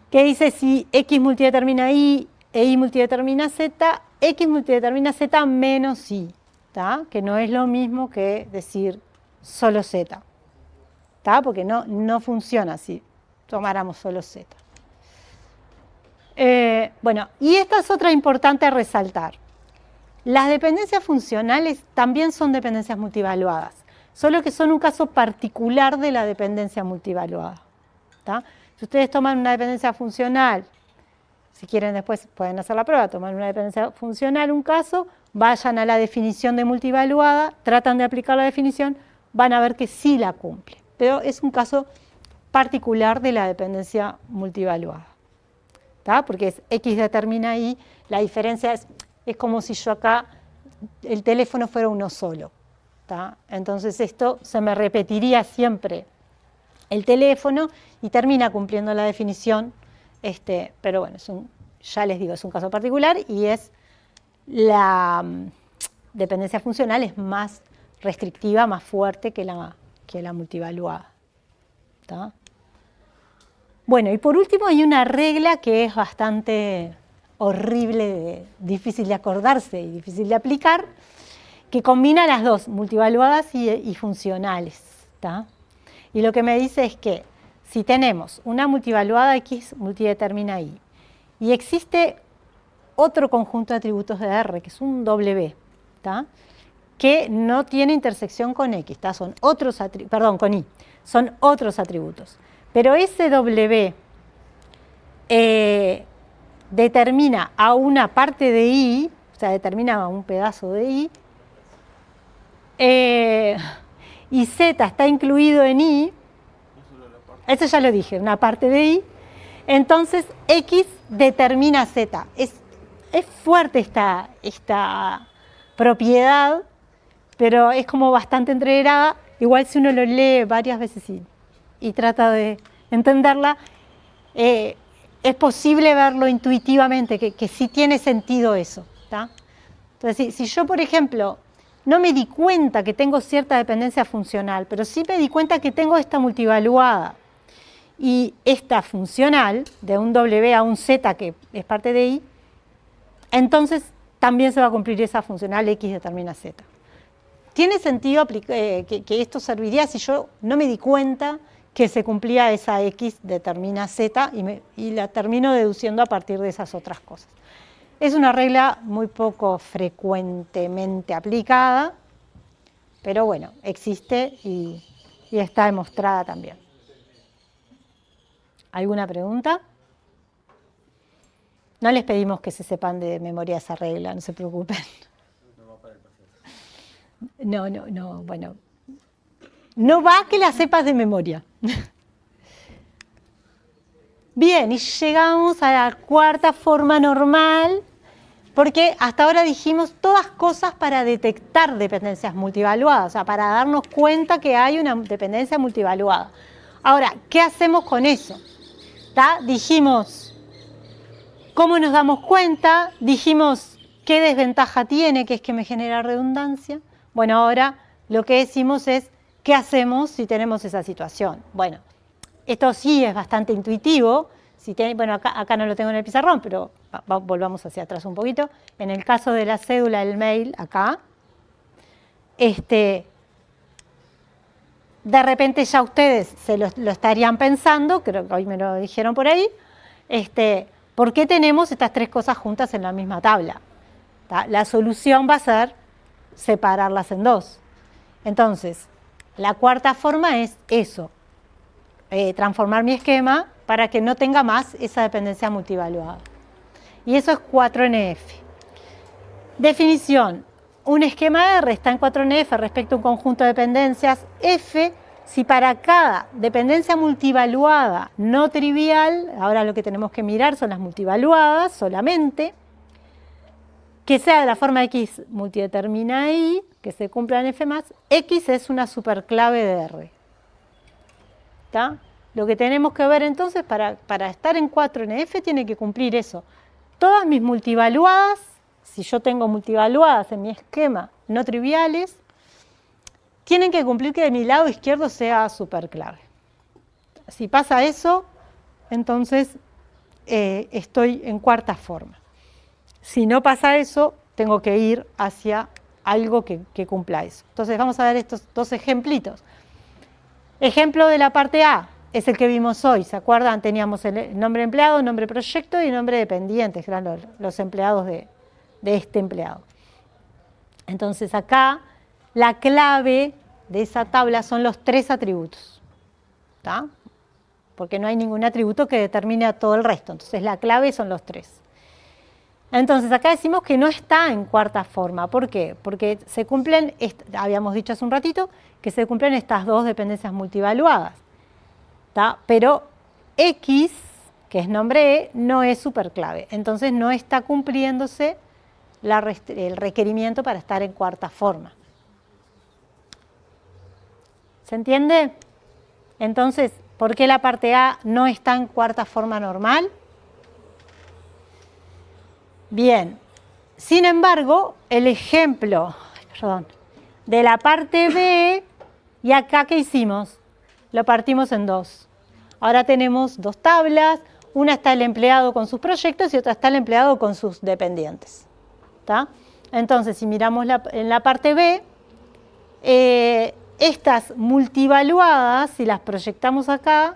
que dice si X multidetermina Y e Y multidetermina Z, X multidetermina Z menos Y, ¿tá? Que no es lo mismo que decir solo Z, ¿tá? Porque no funciona si tomáramos solo Z. Bueno, y esta es otra importante a resaltar. Las dependencias funcionales también son dependencias multivaluadas, solo que son un caso particular de la dependencia multivaluada, ¿tá? Si ustedes toman una dependencia funcional, si quieren después pueden hacer la prueba, toman una dependencia funcional, un caso, vayan a la definición de multivaluada, tratan de aplicar la definición, van a ver que sí la cumple. Pero es un caso particular de la dependencia multivaluada, ¿tá? Porque es X determina Y, la diferencia es como si yo acá el teléfono fuera uno solo, ¿tá? Entonces esto se me repetiría siempre el teléfono y termina cumpliendo la definición, pero bueno, ya les digo, es un caso particular y es la dependencia funcional es más restrictiva, más fuerte que la multivaluada, ¿tá? Bueno, y por último hay una regla que es bastante horrible, difícil de acordarse y difícil de aplicar, que combina las dos, multivaluadas y funcionales, ¿tá? Y lo que me dice es que si tenemos una multivaluada X multidetermina Y y existe otro conjunto de atributos de R, que es un W, ¿tá? Que no tiene intersección con X, ¿tá? Con Y, son otros atributos. Pero ese W determina a una parte de Y, o sea, determina a un pedazo de Y, y Z está incluido en Y, eso ya lo dije, una parte de Y, entonces X determina Z. Es fuerte esta propiedad, pero es como bastante entreverada, igual si uno lo lee varias veces y trata de entenderla, es posible verlo intuitivamente, que sí tiene sentido eso, ¿tá? Entonces, si yo, por ejemplo, no me di cuenta que tengo cierta dependencia funcional, pero sí me di cuenta que tengo esta multivaluada y esta funcional, de un W a un Z que es parte de Y, entonces también se va a cumplir esa funcional X determina Z. ¿Tiene sentido que esto serviría si yo no me di cuenta que se cumplía esa X determina Z y la termino deduciendo a partir de esas otras cosas? Es una regla muy poco frecuentemente aplicada, pero bueno, existe y está demostrada también. ¿Alguna pregunta? No les pedimos que se sepan de memoria esa regla, no se preocupen. No, bueno. No va que la sepas de memoria. Bien, y llegamos a la cuarta forma normal, porque hasta ahora dijimos todas cosas para detectar dependencias multivaluadas, o sea, para darnos cuenta que hay una dependencia multivaluada. Ahora, ¿qué hacemos con eso? ¿Tá? Dijimos cómo nos damos cuenta, dijimos qué desventaja tiene, que es que me genera redundancia. Bueno, ahora lo que decimos es qué hacemos si tenemos esa situación. Bueno, esto sí es bastante intuitivo. Bueno, acá no lo tengo en el pizarrón, pero volvamos hacia atrás un poquito. En el caso de la cédula, el mail, acá, de repente ya ustedes se lo estarían pensando, creo que hoy me lo dijeron por ahí, ¿por qué tenemos estas tres cosas juntas en la misma tabla? La solución va a ser separarlas en dos. Entonces, la cuarta forma es eso, transformar mi esquema para que no tenga más esa dependencia multivaluada. Y eso es 4NF. Definición. Un esquema R está en 4NF respecto a un conjunto de dependencias F si para cada dependencia multivaluada no trivial, ahora lo que tenemos que mirar son las multivaluadas solamente, que sea de la forma X multidetermina Y, que se cumpla en F+, X es una superclave de R. ¿Está? Lo que tenemos que ver entonces, para estar en 4 en F, tiene que cumplir eso. Todas mis multivaluadas, si yo tengo multivaluadas en mi esquema no triviales, tienen que cumplir que de mi lado izquierdo sea superclave. Si pasa eso, entonces estoy en cuarta forma. Si no pasa eso, tengo que ir hacia algo que cumpla eso. Entonces vamos a ver estos dos ejemplitos. Ejemplo de la parte A es el que vimos hoy. ¿Se acuerdan? Teníamos el nombre empleado, nombre proyecto y nombre dependiente, que eran los empleados de este empleado. Entonces acá la clave de esa tabla son los 3 atributos. ¿Está? Porque no hay ningún atributo que determine a todo el resto. Entonces la clave son los 3. Entonces acá decimos que no está en cuarta forma. ¿Por qué? Porque se cumplen, habíamos dicho hace un ratito, que se cumplen estas dos dependencias multivaluadas. ¿Está? Pero X, que es nombre E, no es superclave. Entonces no está cumpliéndose el requerimiento para estar en cuarta forma. ¿Se entiende? Entonces, ¿por qué la parte A no está en cuarta forma normal? Bien, sin embargo, el ejemplo de la parte B, y acá ¿qué hicimos? Lo partimos en dos. Ahora tenemos dos tablas, una está el empleado con sus proyectos y otra está el empleado con sus dependientes. ¿Está? Entonces, si miramos en la parte B, estas multivaluadas, si las proyectamos acá,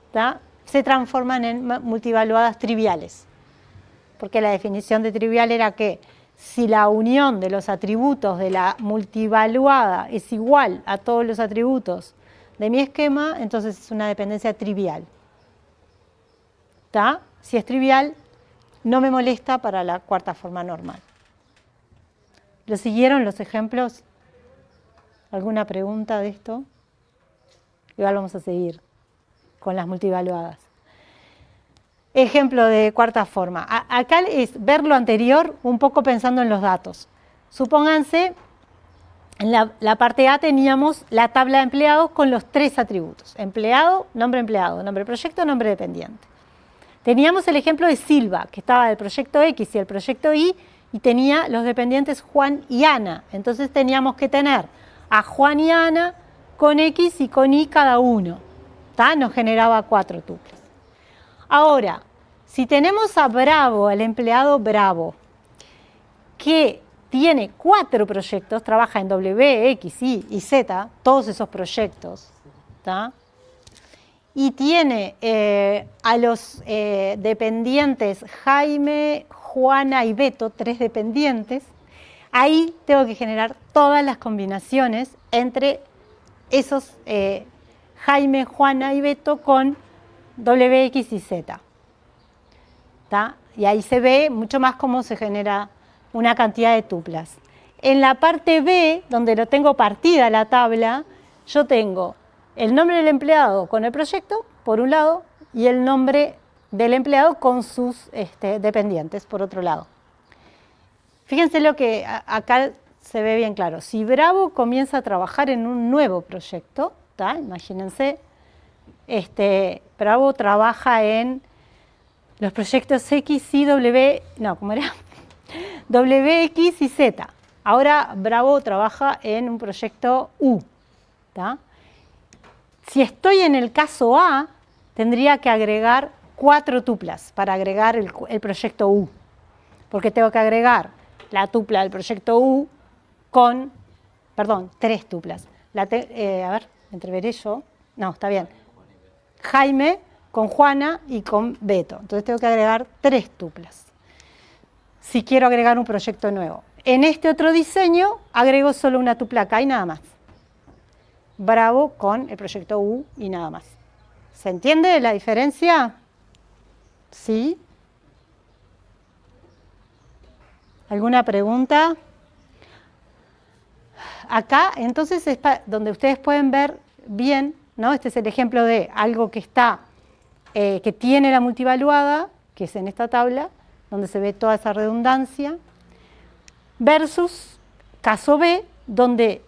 ¿está? Se transforman en multivaluadas triviales. Porque la definición de trivial era que si la unión de los atributos de la multivaluada es igual a todos los atributos de mi esquema, entonces es una dependencia trivial. ¿Está? Si es trivial, no me molesta para la cuarta forma normal. ¿Lo siguieron los ejemplos? ¿Alguna pregunta de esto? Igual vamos a seguir con las multivaluadas. Ejemplo de cuarta forma. Acá es ver lo anterior un poco pensando en los datos. Supónganse, en la parte A teníamos la tabla de empleados con los 3 atributos. Empleado, nombre proyecto, nombre dependiente. Teníamos el ejemplo de Silva, que estaba del proyecto X y el proyecto Y, y tenía los dependientes Juan y Ana. Entonces teníamos que tener a Juan y Ana con X y con Y cada uno. ¿Tá? Nos generaba 4 tuplas. Ahora, si tenemos a Bravo, el empleado Bravo, que tiene 4 proyectos, trabaja en W, X, Y y Z, todos esos proyectos, ¿tá? Y tiene a los dependientes Jaime, Juana y Beto, 3 dependientes, ahí tengo que generar todas las combinaciones entre esos Jaime, Juana y Beto con W, X y Z. ¿Tá? Y ahí se ve mucho más cómo se genera una cantidad de tuplas. En la parte B, donde lo tengo partida la tabla, yo tengo el nombre del empleado con el proyecto, por un lado, y el nombre del empleado con sus dependientes, por otro lado. Fíjense lo que acá se ve bien claro. Si Bravo comienza a trabajar en un nuevo proyecto, ¿tá? Imagínense, Bravo trabaja en los proyectos X, Y, W, no, ¿cómo era? W, X y Z. Ahora Bravo trabaja en un proyecto U. ¿Tá? Si estoy en el caso A, tendría que agregar 4 tuplas para agregar el proyecto U. Porque tengo que agregar la tupla del proyecto U con, 3 tuplas. A ver, entreveré yo. No, está bien. Jaime con Juana y con Beto. Entonces tengo que agregar 3 tuplas. Si quiero agregar un proyecto nuevo. En este otro diseño agrego solo una tupla acá y nada más. Bravo con el proyecto U y nada más. ¿Se entiende la diferencia? ¿Sí? ¿Alguna pregunta? Acá, entonces, es donde ustedes pueden ver bien, ¿no? Este es el ejemplo de algo que está, que tiene la multivaluada, que es en esta tabla, donde se ve toda esa redundancia, versus caso B, donde,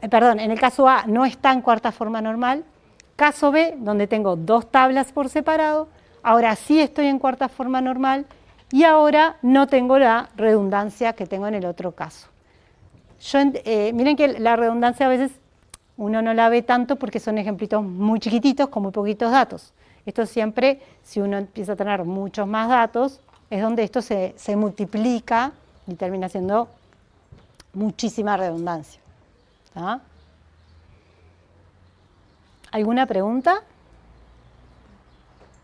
en el caso A no está en cuarta forma normal, caso B, donde tengo dos tablas por separado, ahora sí estoy en cuarta forma normal y ahora no tengo la redundancia que tengo en el otro caso. Miren que la redundancia a veces uno no la ve tanto porque son ejemplitos muy chiquititos con muy poquitos datos. Esto siempre, si uno empieza a tener muchos más datos, es donde esto se multiplica y termina siendo muchísima redundancia. ¿Tá? ¿Alguna pregunta?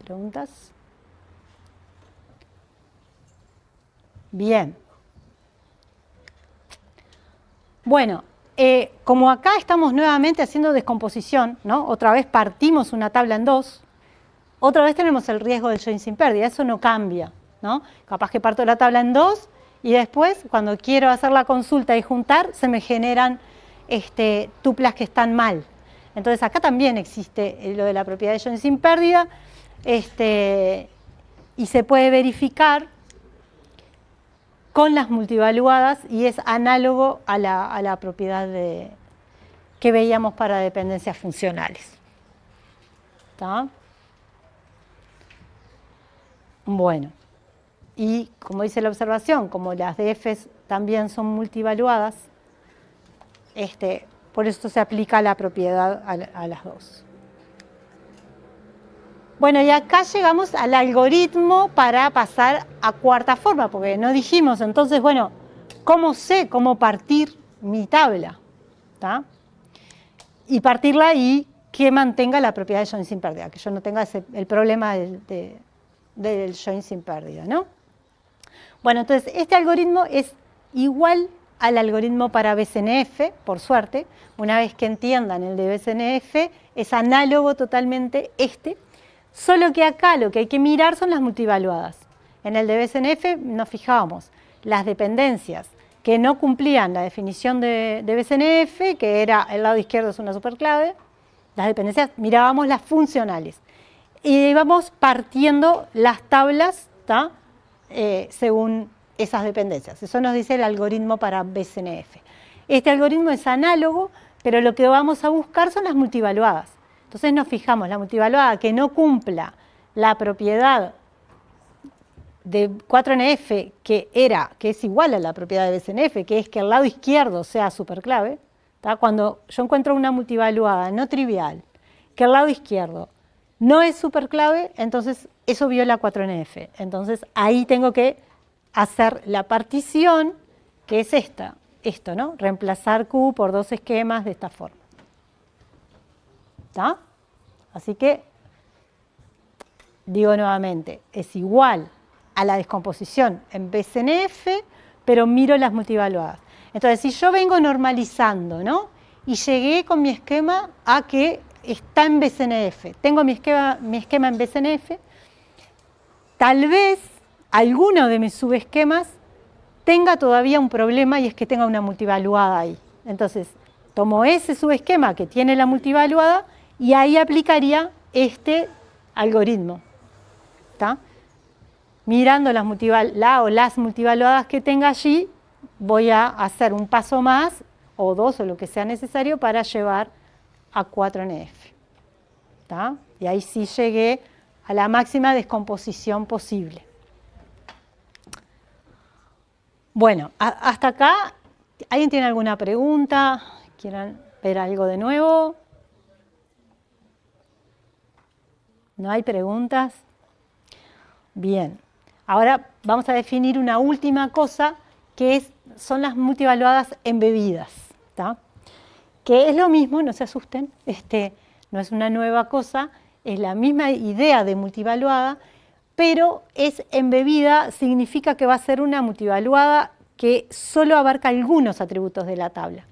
¿Preguntas? Bien. Bueno, como acá estamos nuevamente haciendo descomposición, ¿no? Otra vez partimos una tabla en dos, otra vez tenemos el riesgo del join sin pérdida, eso no cambia, ¿no? Capaz que parto la tabla en dos y después, cuando quiero hacer la consulta y juntar, se me generan tuplas que están mal. Entonces acá también existe lo de la propiedad de join sin pérdida y se puede verificar con las multivaluadas y es análogo a la propiedad que veíamos para dependencias funcionales. ¿Tá? Bueno, y como dice la observación, como las DFs también son multivaluadas, por eso se aplica la propiedad a las dos. Bueno, y acá llegamos al algoritmo para pasar a cuarta forma, porque no dijimos, entonces, bueno, ¿cómo sé cómo partir mi tabla? ¿Tá? Y partirla y que mantenga la propiedad de join sin pérdida, que yo no tenga el problema del join sin pérdida, ¿no? Bueno, entonces, este algoritmo es igual al algoritmo para BCNF, por suerte. Una vez que entiendan el de BCNF, es análogo totalmente solo que acá lo que hay que mirar son las multivaluadas. En el de BCNF nos fijábamos las dependencias que no cumplían la definición de BCNF, que era el lado izquierdo es una superclave, las dependencias, mirábamos las funcionales. Y íbamos partiendo las tablas, ¿tá? Según esas dependencias. Eso nos dice el algoritmo para BCNF. Este algoritmo es análogo, pero lo que vamos a buscar son las multivaluadas. Entonces nos fijamos, la multivaluada que no cumpla la propiedad de 4NF, que es igual a la propiedad de BCNF, que es que el lado izquierdo sea superclave, ¿tá? Cuando yo encuentro una multivaluada no trivial, que el lado izquierdo no es superclave, entonces eso viola 4NF. Entonces ahí tengo que hacer la partición, que es esto, ¿no? Reemplazar Q por dos esquemas de esta forma. ¿Tá? Así que, digo nuevamente, es igual a la descomposición en BCNF, pero miro las multivaluadas. Entonces, si yo vengo normalizando, ¿no? Y llegué con mi esquema a que está en BCNF, tengo mi esquema en BCNF, tal vez alguno de mis subesquemas tenga todavía un problema y es que tenga una multivaluada ahí. Entonces, tomo ese subesquema que tiene la multivaluada y ahí aplicaría este algoritmo. ¿Tá? Mirando las multivaluadas que tenga allí, voy a hacer un paso más, o dos, o lo que sea necesario, para llevar a 4NF. ¿Tá? Y ahí sí llegué a la máxima descomposición posible. Bueno, hasta acá, ¿alguien tiene alguna pregunta? ¿Quieran ver algo de nuevo? ¿No hay preguntas? Bien. Ahora vamos a definir una última cosa que son las multivaluadas embebidas. ¿Tá? Que es lo mismo, no se asusten, no es una nueva cosa, es la misma idea de multivaluada, pero es embebida, significa que va a ser una multivaluada que solo abarca algunos atributos de la tabla.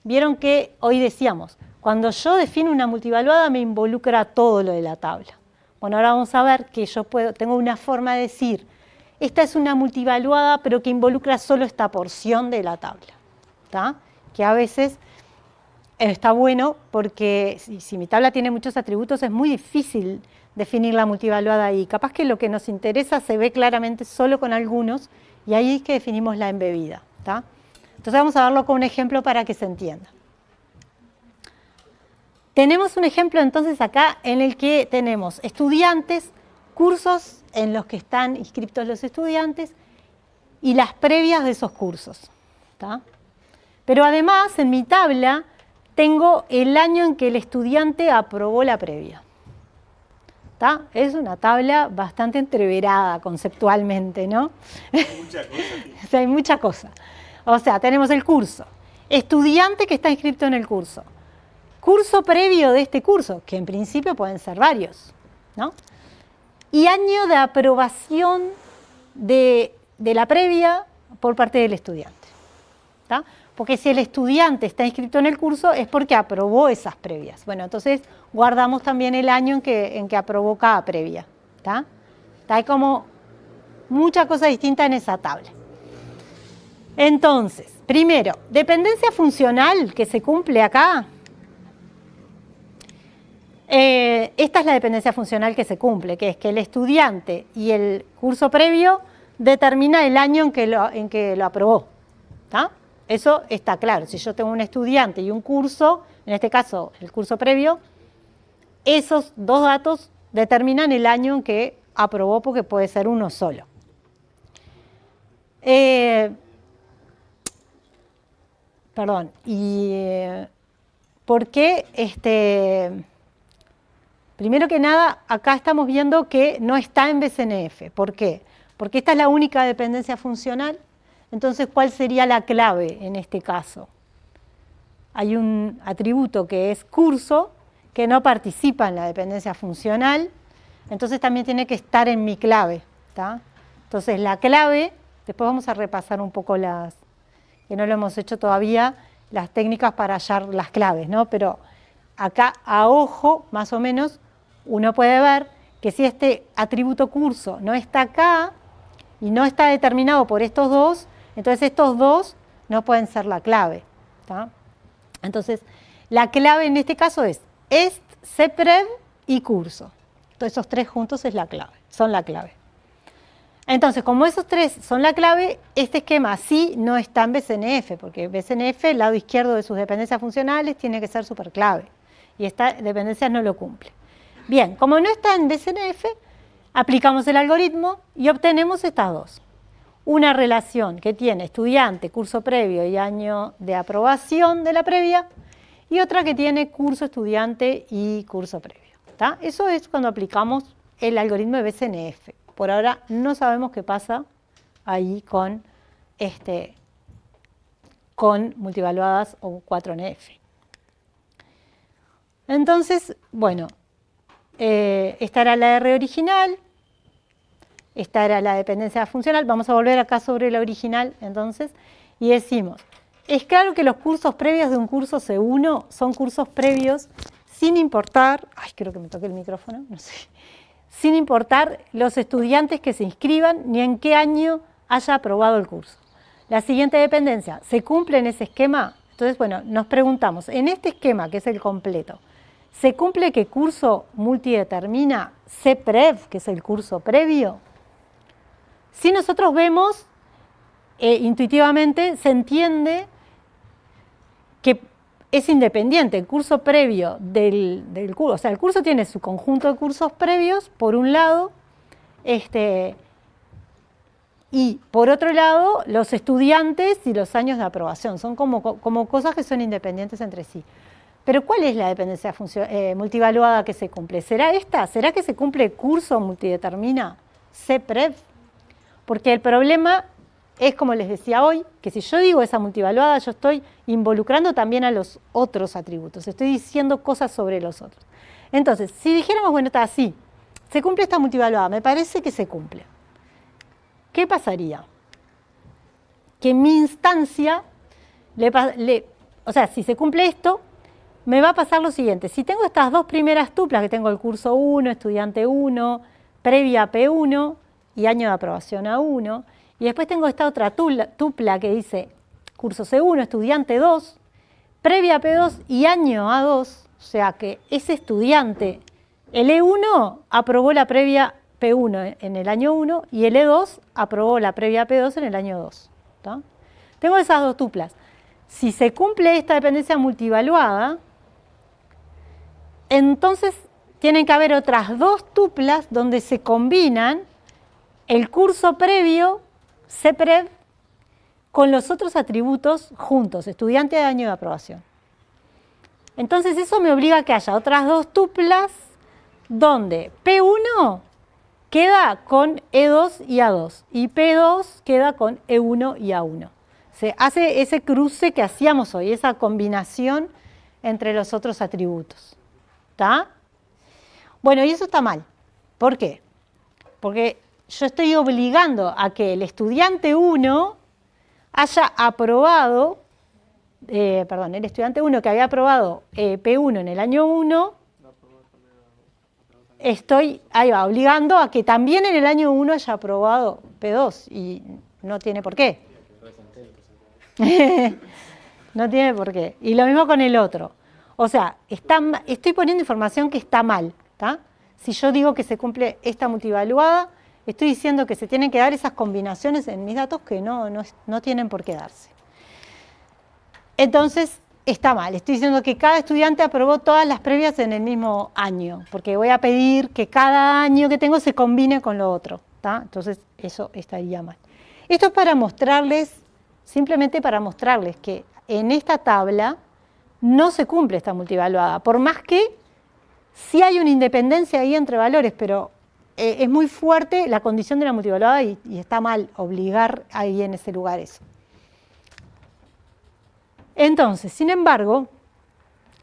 Vieron que hoy decíamos, cuando yo defino una multivaluada me involucra todo lo de la tabla. Bueno, ahora vamos a ver que yo tengo una forma de decir, esta es una multivaluada pero que involucra solo esta porción de la tabla. ¿Tá? Que a veces está bueno porque si mi tabla tiene muchos atributos es muy difícil definir la multivaluada ahí. Capaz que lo que nos interesa se ve claramente solo con algunos y ahí es que definimos la embebida. ¿Tá? Entonces vamos a verlo con un ejemplo para que se entienda. Tenemos un ejemplo entonces acá en el que tenemos estudiantes, cursos en los que están inscritos los estudiantes y las previas de esos cursos. ¿Tá? Pero además en mi tabla tengo el año en que el estudiante aprobó la previa. ¿Tá? Es una tabla bastante entreverada conceptualmente, ¿no? Mucha cosa. O sea, hay mucha cosa. O sea, tenemos el curso, estudiante que está inscrito en el curso, curso previo de este curso, que en principio pueden ser varios, ¿no? Y año de aprobación de la previa por parte del estudiante. ¿Tá? Porque si el estudiante está inscrito en el curso es porque aprobó esas previas. Bueno, entonces guardamos también el año en que aprobó cada previa. ¿Tá? Hay como mucha cosa distinta en esa tabla. Entonces, primero, dependencia funcional que se cumple acá. Esta es la dependencia funcional que se cumple, que es que el estudiante y el curso previo determina el año en que lo aprobó. ¿Tá? Eso está claro. Si yo tengo un estudiante y un curso, en este caso el curso previo, esos dos datos determinan el año en que aprobó, porque puede ser uno solo. Perdón, y ¿por qué? Primero que nada, acá estamos viendo que no está en BCNF. ¿Por qué? Porque esta es la única dependencia funcional. Entonces, ¿cuál sería la clave en este caso? Hay un atributo que es curso, que no participa en la dependencia funcional, entonces también tiene que estar en mi clave. ¿Tá? Entonces, la clave, después vamos a repasar un poco que no lo hemos hecho todavía, las técnicas para hallar las claves, ¿no? Pero acá, a ojo, más o menos, uno puede ver que si este atributo curso no está acá y no está determinado por estos dos, entonces estos dos no pueden ser la clave. ¿Tá? Entonces, la clave en este caso es est, ceprev y curso. Entonces, esos tres juntos es la clave, son la clave. Entonces, como esos tres son la clave, este esquema sí no está en BCNF, porque BCNF, el lado izquierdo de sus dependencias funcionales, tiene que ser superclave. Y esta dependencia no lo cumple. Bien, como no está en BCNF, aplicamos el algoritmo y obtenemos estas dos. Una relación que tiene estudiante, curso previo y año de aprobación de la previa, y otra que tiene curso, estudiante y curso previo. ¿Tá? Eso es cuando aplicamos el algoritmo de BCNF. Por ahora no sabemos qué pasa ahí con multivaluadas o 4NF. Entonces, bueno, esta era la R original, esta era la dependencia funcional. Vamos a volver acá sobre la original, entonces, y decimos, es claro que los cursos previos de un curso C1 son cursos previos sin importar, creo que me toqué el micrófono, no sé, sin importar los estudiantes que se inscriban ni en qué año haya aprobado el curso. La siguiente dependencia, ¿se cumple en ese esquema? Entonces, bueno, nos preguntamos, en este esquema, que es el completo, ¿se cumple que curso multidetermina CPREV, que es el curso previo? Si nosotros vemos, intuitivamente se entiende que es independiente el curso previo del curso. O sea, el curso tiene su conjunto de cursos previos, por un lado, y por otro lado, los estudiantes y los años de aprobación. Son como cosas que son independientes entre sí. Pero ¿cuál es la dependencia multivaluada que se cumple? ¿Será esta? ¿Será que se cumple curso multidetermina CPREV? Porque el problema es, como les decía hoy, que si yo digo esa multivaluada, yo estoy involucrando también a los otros atributos, estoy diciendo cosas sobre los otros. Entonces, si dijéramos, bueno, está así, se cumple esta multivaluada, me parece que se cumple. ¿Qué pasaría? Que en mi instancia, o sea, si se cumple esto, me va a pasar lo siguiente. Si tengo estas dos primeras tuplas, que tengo el curso 1, estudiante 1, previa P1 y año de aprobación A1, y después tengo esta otra tupla que dice curso C1, estudiante 2, previa P2 y año A2, o sea que ese estudiante, el E1 aprobó la previa P1 en el año 1 y el E2 aprobó la previa P2 en el año 2. ¿Tá? Tengo esas dos tuplas. Si se cumple esta dependencia multivaluada, entonces tienen que haber otras dos tuplas donde se combinan el curso previo, CPREV, con los otros atributos juntos, estudiante de año de aprobación. Entonces eso me obliga a que haya otras dos tuplas donde P1 queda con E2 y A2 y P2 queda con E1 y A1. Se hace ese cruce que hacíamos hoy, esa combinación entre los otros atributos. ¿Está? Bueno, y eso está mal. ¿Por qué? Porque yo estoy obligando a que el estudiante 1 haya aprobado, el estudiante 1 que había aprobado P1 en el año 1, estoy obligando a que también en el año 1 haya aprobado P2 y no tiene por qué. No tiene por qué. Y lo mismo con el otro. O sea, estoy poniendo información que está mal. ¿Tá? Si yo digo que se cumple esta multivaluada, estoy diciendo que se tienen que dar esas combinaciones en mis datos que no tienen por qué darse. Entonces, está mal. Estoy diciendo que cada estudiante aprobó todas las previas en el mismo año, porque voy a pedir que cada año que tengo se combine con lo otro. ¿Tá? Entonces, eso estaría mal. Esto es para mostrarles, simplemente para mostrarles que en esta tabla no se cumple esta multivaluada, por más que sí hay una independencia ahí entre valores, pero es muy fuerte la condición de la multivaluada y está mal obligar ahí en ese lugar eso. Entonces, sin embargo,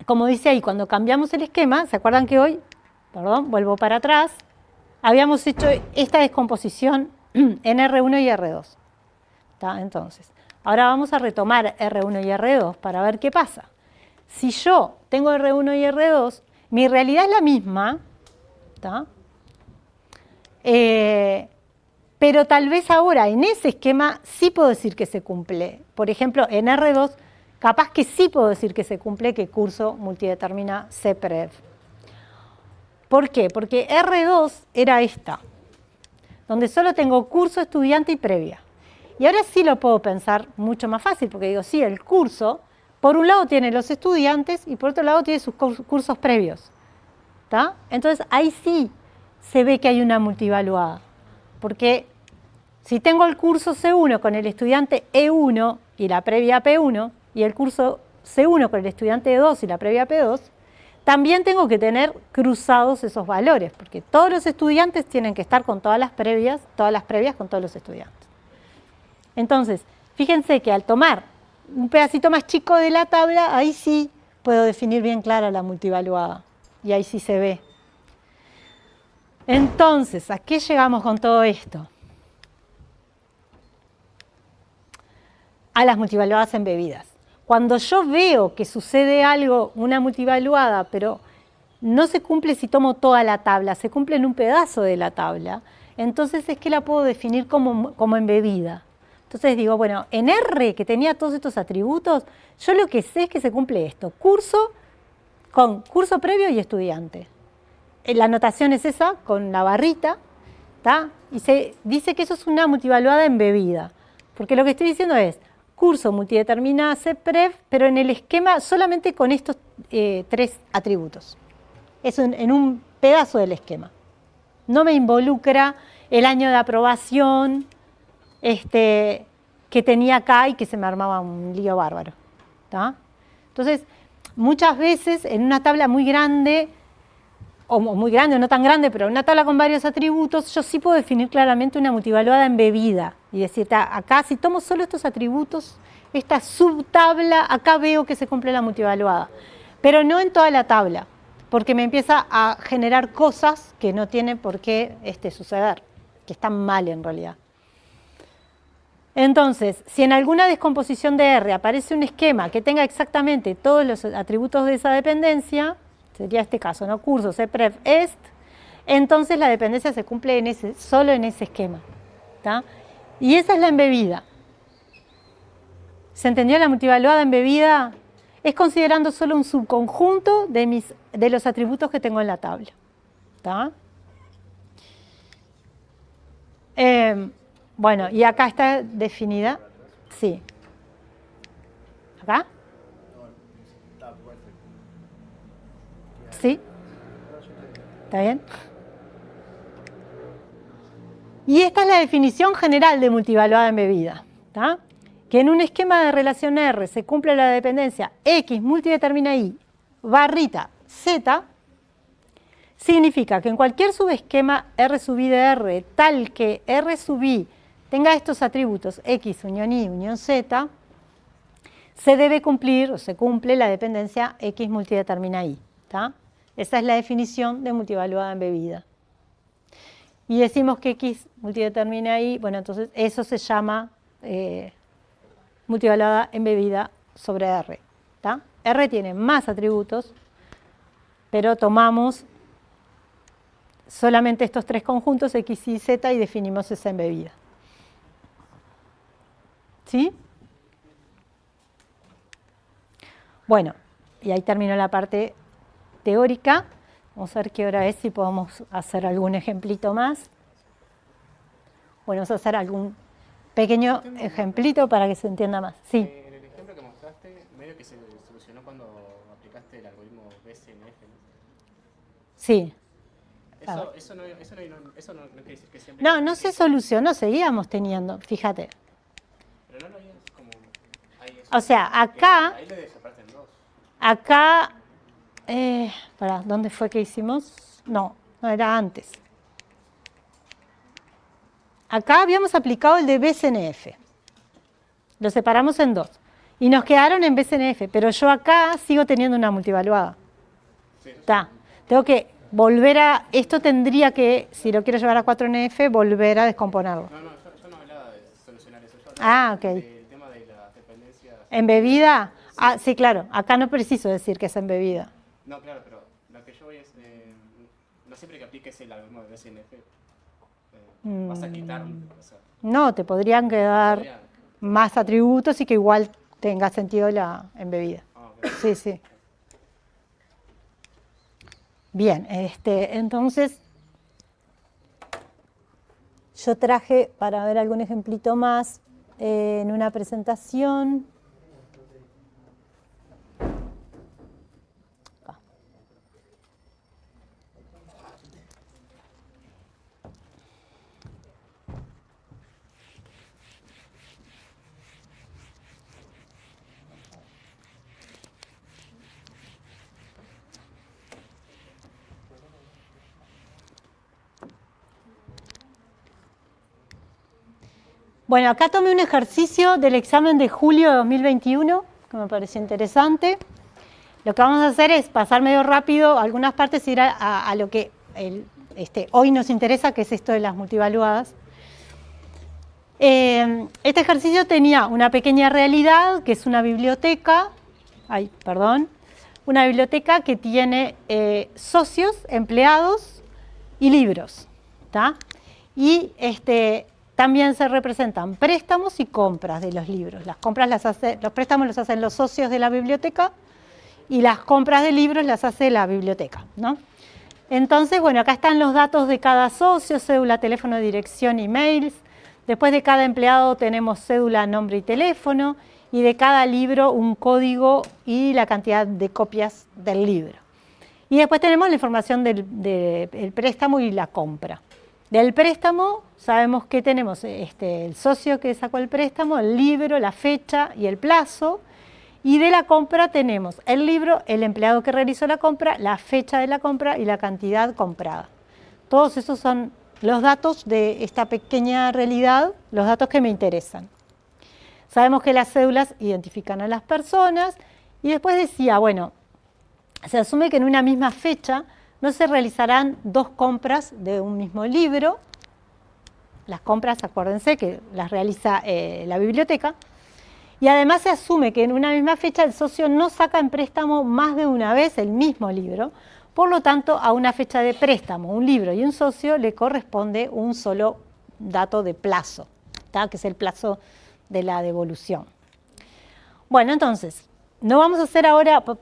como dice ahí, cuando cambiamos el esquema, ¿se acuerdan que hoy, vuelvo para atrás, habíamos hecho esta descomposición en R1 y R2? ¿Tá? Entonces, ahora vamos a retomar R1 y R2 para ver qué pasa. Si yo tengo R1 y R2, mi realidad es la misma, ¿tá? Pero tal vez ahora en ese esquema sí puedo decir que se cumple. Por ejemplo, en R2, capaz que sí puedo decir que se cumple que curso multidetermina CPREV. ¿Por qué? Porque R2 era esta, donde solo tengo curso, estudiante y previa. Y ahora sí lo puedo pensar mucho más fácil, porque digo, sí, el curso, por un lado tiene los estudiantes y por otro lado tiene sus cursos previos. ¿Tá? Entonces ahí sí se ve que hay una multivaluada, porque si tengo el curso C1 con el estudiante E1 y la previa P1 y el curso C1 con el estudiante E2 y la previa P2, también tengo que tener cruzados esos valores, porque todos los estudiantes tienen que estar con todas las previas con todos los estudiantes. Entonces, fíjense que al tomar un pedacito más chico de la tabla, ahí sí puedo definir bien clara la multivaluada. Y ahí sí se ve. Entonces, ¿a qué llegamos con todo esto? A las multivaluadas embebidas. Cuando yo veo que sucede algo, una multivaluada, pero no se cumple si tomo toda la tabla, se cumple en un pedazo de la tabla, entonces es que la puedo definir como embebida. Entonces digo, bueno, en R, que tenía todos estos atributos, yo lo que sé es que se cumple esto, curso con curso previo y estudiante. La anotación es esa, con la barrita, ¿tá? Y se dice que eso es una multivaluada embebida, porque lo que estoy diciendo es, curso multidetermina CPREV, pero en el esquema solamente con estos tres atributos. Es en un pedazo del esquema. No me involucra el año de aprobación, que tenía acá y que se me armaba un lío bárbaro. ¿Tá? Entonces, muchas veces en una tabla muy grande, o muy grande o no tan grande, pero en una tabla con varios atributos, yo sí puedo definir claramente una multivaluada embebida y decir, acá si tomo solo estos atributos, esta subtabla, acá veo que se cumple la multivaluada, pero no en toda la tabla, porque me empieza a generar cosas que no tienen por qué suceder, que están mal en realidad. Entonces, si en alguna descomposición de R aparece un esquema que tenga exactamente todos los atributos de esa dependencia, sería este caso, ¿no? Curso, CPREV, EST, entonces la dependencia se cumple solo en ese esquema. ¿Tá? Y esa es la embebida. ¿Se entendió la multivaluada embebida? es considerando solo un subconjunto de los atributos que tengo en la tabla. ¿Está? Bueno, y acá está definida. Sí. ¿Acá? ¿Sí? ¿Está bien? Y esta es la definición general de multivaluada embebida. ¿Está? Que en un esquema de relación R se cumple la dependencia X multidetermina Y barrita Z, significa que en cualquier subesquema R sub I de R, tal que R sub I tenga estos atributos X unión Y unión Z, se debe cumplir o se cumple la dependencia X multidetermina Y. ¿Está? Esa es la definición de multivaluada embebida. Y decimos que X multidetermina Y, bueno, entonces eso se llama multivaluada embebida sobre R. ¿Está? R tiene más atributos, pero tomamos solamente estos tres conjuntos, X, Y, Z, y definimos esa embebida. ¿Sí? Bueno, y ahí terminó la parte teórica. Vamos a ver qué hora es, si podemos hacer algún ejemplito más. Bueno, vamos a hacer algún pequeño ejemplito para que se entienda más. Sí. En el ejemplo que mostraste, medio que se solucionó cuando aplicaste el algoritmo BCNF, ¿no? Sí. Eso no quiere decir que siempre... No se solucionó, seguíamos teniendo, fíjate. Pero no lo habías como... O sea, acá... Ahí le separaste en dos. Acá... ¿dónde fue que hicimos? No era antes. Acá habíamos aplicado el de BCNF. Lo separamos en dos. Y nos quedaron en BCNF, pero yo acá sigo teniendo una multivaluada. Sí, Está. Tengo que volver a... Esto tendría que, si lo quiero llevar a 4NF, volver a descomponerlo. No, yo no hablaba de solucionar eso. Yo hablaba Ok. del tema de las dependencias... ¿Embebida? Sí, claro. Acá no preciso decir que es embebida. No, claro, pero lo que yo voy es... no siempre que apliques el algoritmo de BCNF vas a quitar... O sea, No, te podrían quedar más atributos y que igual tenga sentido la embebida. okay. Sí. Bien, entonces yo traje para ver algún ejemplito más en una presentación. Bueno, acá tomé un ejercicio del examen de julio de 2021, que me pareció interesante. Lo que vamos a hacer es pasar medio rápido algunas partes y ir a lo que hoy nos interesa, que es esto de las multivaluadas. Este ejercicio tenía una pequeña realidad, que es una biblioteca, una biblioteca que tiene socios, empleados y libros. ¿Tá? Y también se representan préstamos y compras de los libros. Los préstamos los hacen los socios de la biblioteca y las compras de libros las hace la biblioteca, ¿no? Entonces, bueno, acá están los datos de cada socio, cédula, teléfono, dirección, emails. Después de cada empleado tenemos cédula, nombre y teléfono. Y de cada libro un código y la cantidad de copias del libro. Y después tenemos la información del préstamo y la compra. Del préstamo sabemos que tenemos el socio que sacó el préstamo, el libro, la fecha y el plazo. Y de la compra tenemos el libro, el empleado que realizó la compra, la fecha de la compra y la cantidad comprada. Todos esos son los datos de esta pequeña realidad, los datos que me interesan. Sabemos que las cédulas identifican a las personas y después decía, bueno, se asume que en una misma fecha no se realizarán dos compras de un mismo libro. Las compras, acuérdense que las realiza la biblioteca. Y además se asume que en una misma fecha el socio no saca en préstamo más de una vez el mismo libro. Por lo tanto, a una fecha de préstamo, un libro y un socio le corresponde un solo dato de plazo, ¿tá? Que es el plazo de la devolución. Bueno, entonces, no vamos a hacer ahora, por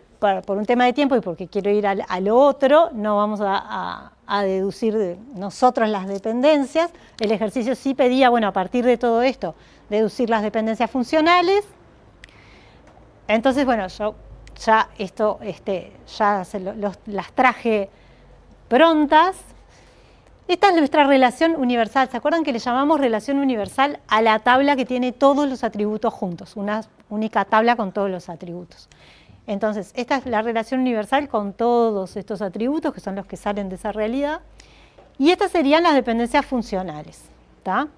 un tema de tiempo y porque quiero ir a lo otro, no vamos a deducir de nosotros las dependencias. El ejercicio sí pedía, bueno, a partir de todo esto, deducir las dependencias funcionales. Entonces, bueno, yo ya las traje prontas. Esta es nuestra relación universal. ¿Se acuerdan que le llamamos relación universal a la tabla que tiene todos los atributos juntos? Una única tabla con todos los atributos. Entonces, esta es la relación universal con todos estos atributos, que son los que salen de esa realidad. Y estas serían las dependencias funcionales, ¿tá?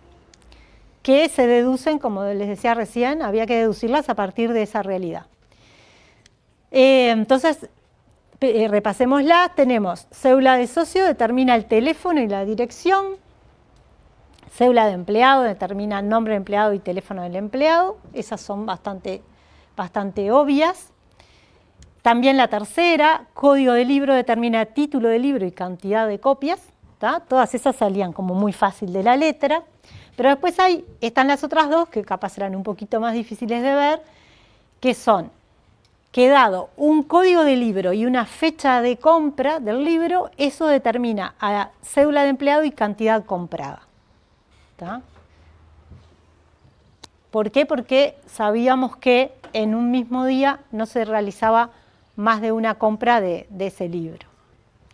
Que se deducen, como les decía recién, había que deducirlas a partir de esa realidad. Entonces, repasémoslas. Tenemos cédula de socio, determina el teléfono y la dirección. Cédula de empleado, determina el nombre del empleado y teléfono del empleado. Esas son bastante obvias. También la tercera, código de libro, determina título de libro y cantidad de copias. ¿Tá? Todas esas salían como muy fácil de la letra. Pero después están las otras dos, que capaz serán un poquito más difíciles de ver, que son que dado un código de libro y una fecha de compra del libro, eso determina a la cédula de empleado y cantidad comprada. ¿Tá? ¿Por qué? Porque sabíamos que en un mismo día no se realizaba más de una compra de ese libro.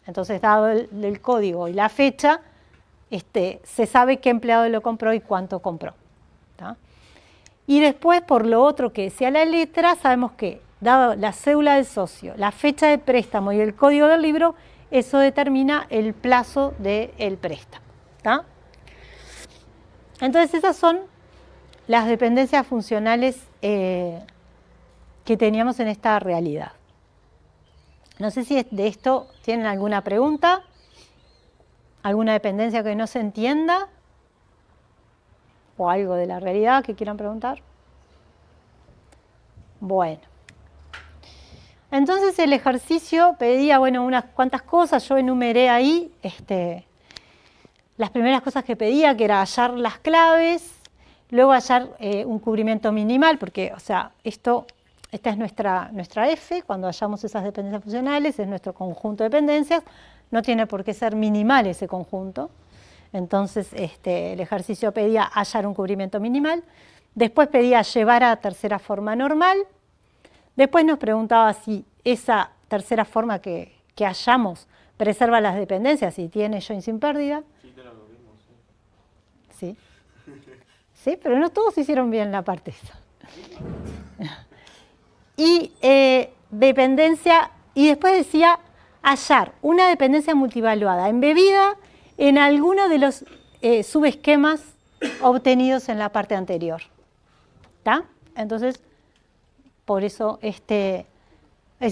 Entonces, dado el código y la fecha, se sabe qué empleado lo compró y cuánto compró. ¿Tá? Y después, por lo otro que decía la letra, sabemos que, dado la cédula del socio, la fecha de préstamo y el código del libro, eso determina el plazo del préstamo. ¿Tá? Entonces, esas son las dependencias funcionales que teníamos en esta realidad. No sé si de esto tienen alguna pregunta, alguna dependencia que no se entienda, o algo de la realidad que quieran preguntar. Bueno. Entonces el ejercicio pedía, bueno, unas cuantas cosas. Yo enumeré ahí las primeras cosas que pedía, que era hallar las claves, luego hallar un cubrimiento minimal, porque, o sea, esta es nuestra F, cuando hallamos esas dependencias funcionales, es nuestro conjunto de dependencias, no tiene por qué ser minimal ese conjunto. Entonces, el ejercicio pedía hallar un cubrimiento minimal, después pedía llevar a tercera forma normal, después nos preguntaba si esa tercera forma que hallamos preserva las dependencias y tiene join sin pérdida. Sí, te lo mismo, sí. Sí, pero no todos hicieron bien la parte esa. Y dependencia, y después decía hallar una dependencia multivaluada embebida en alguno de los subesquemas obtenidos en la parte anterior. ¿Tá? Entonces, por eso es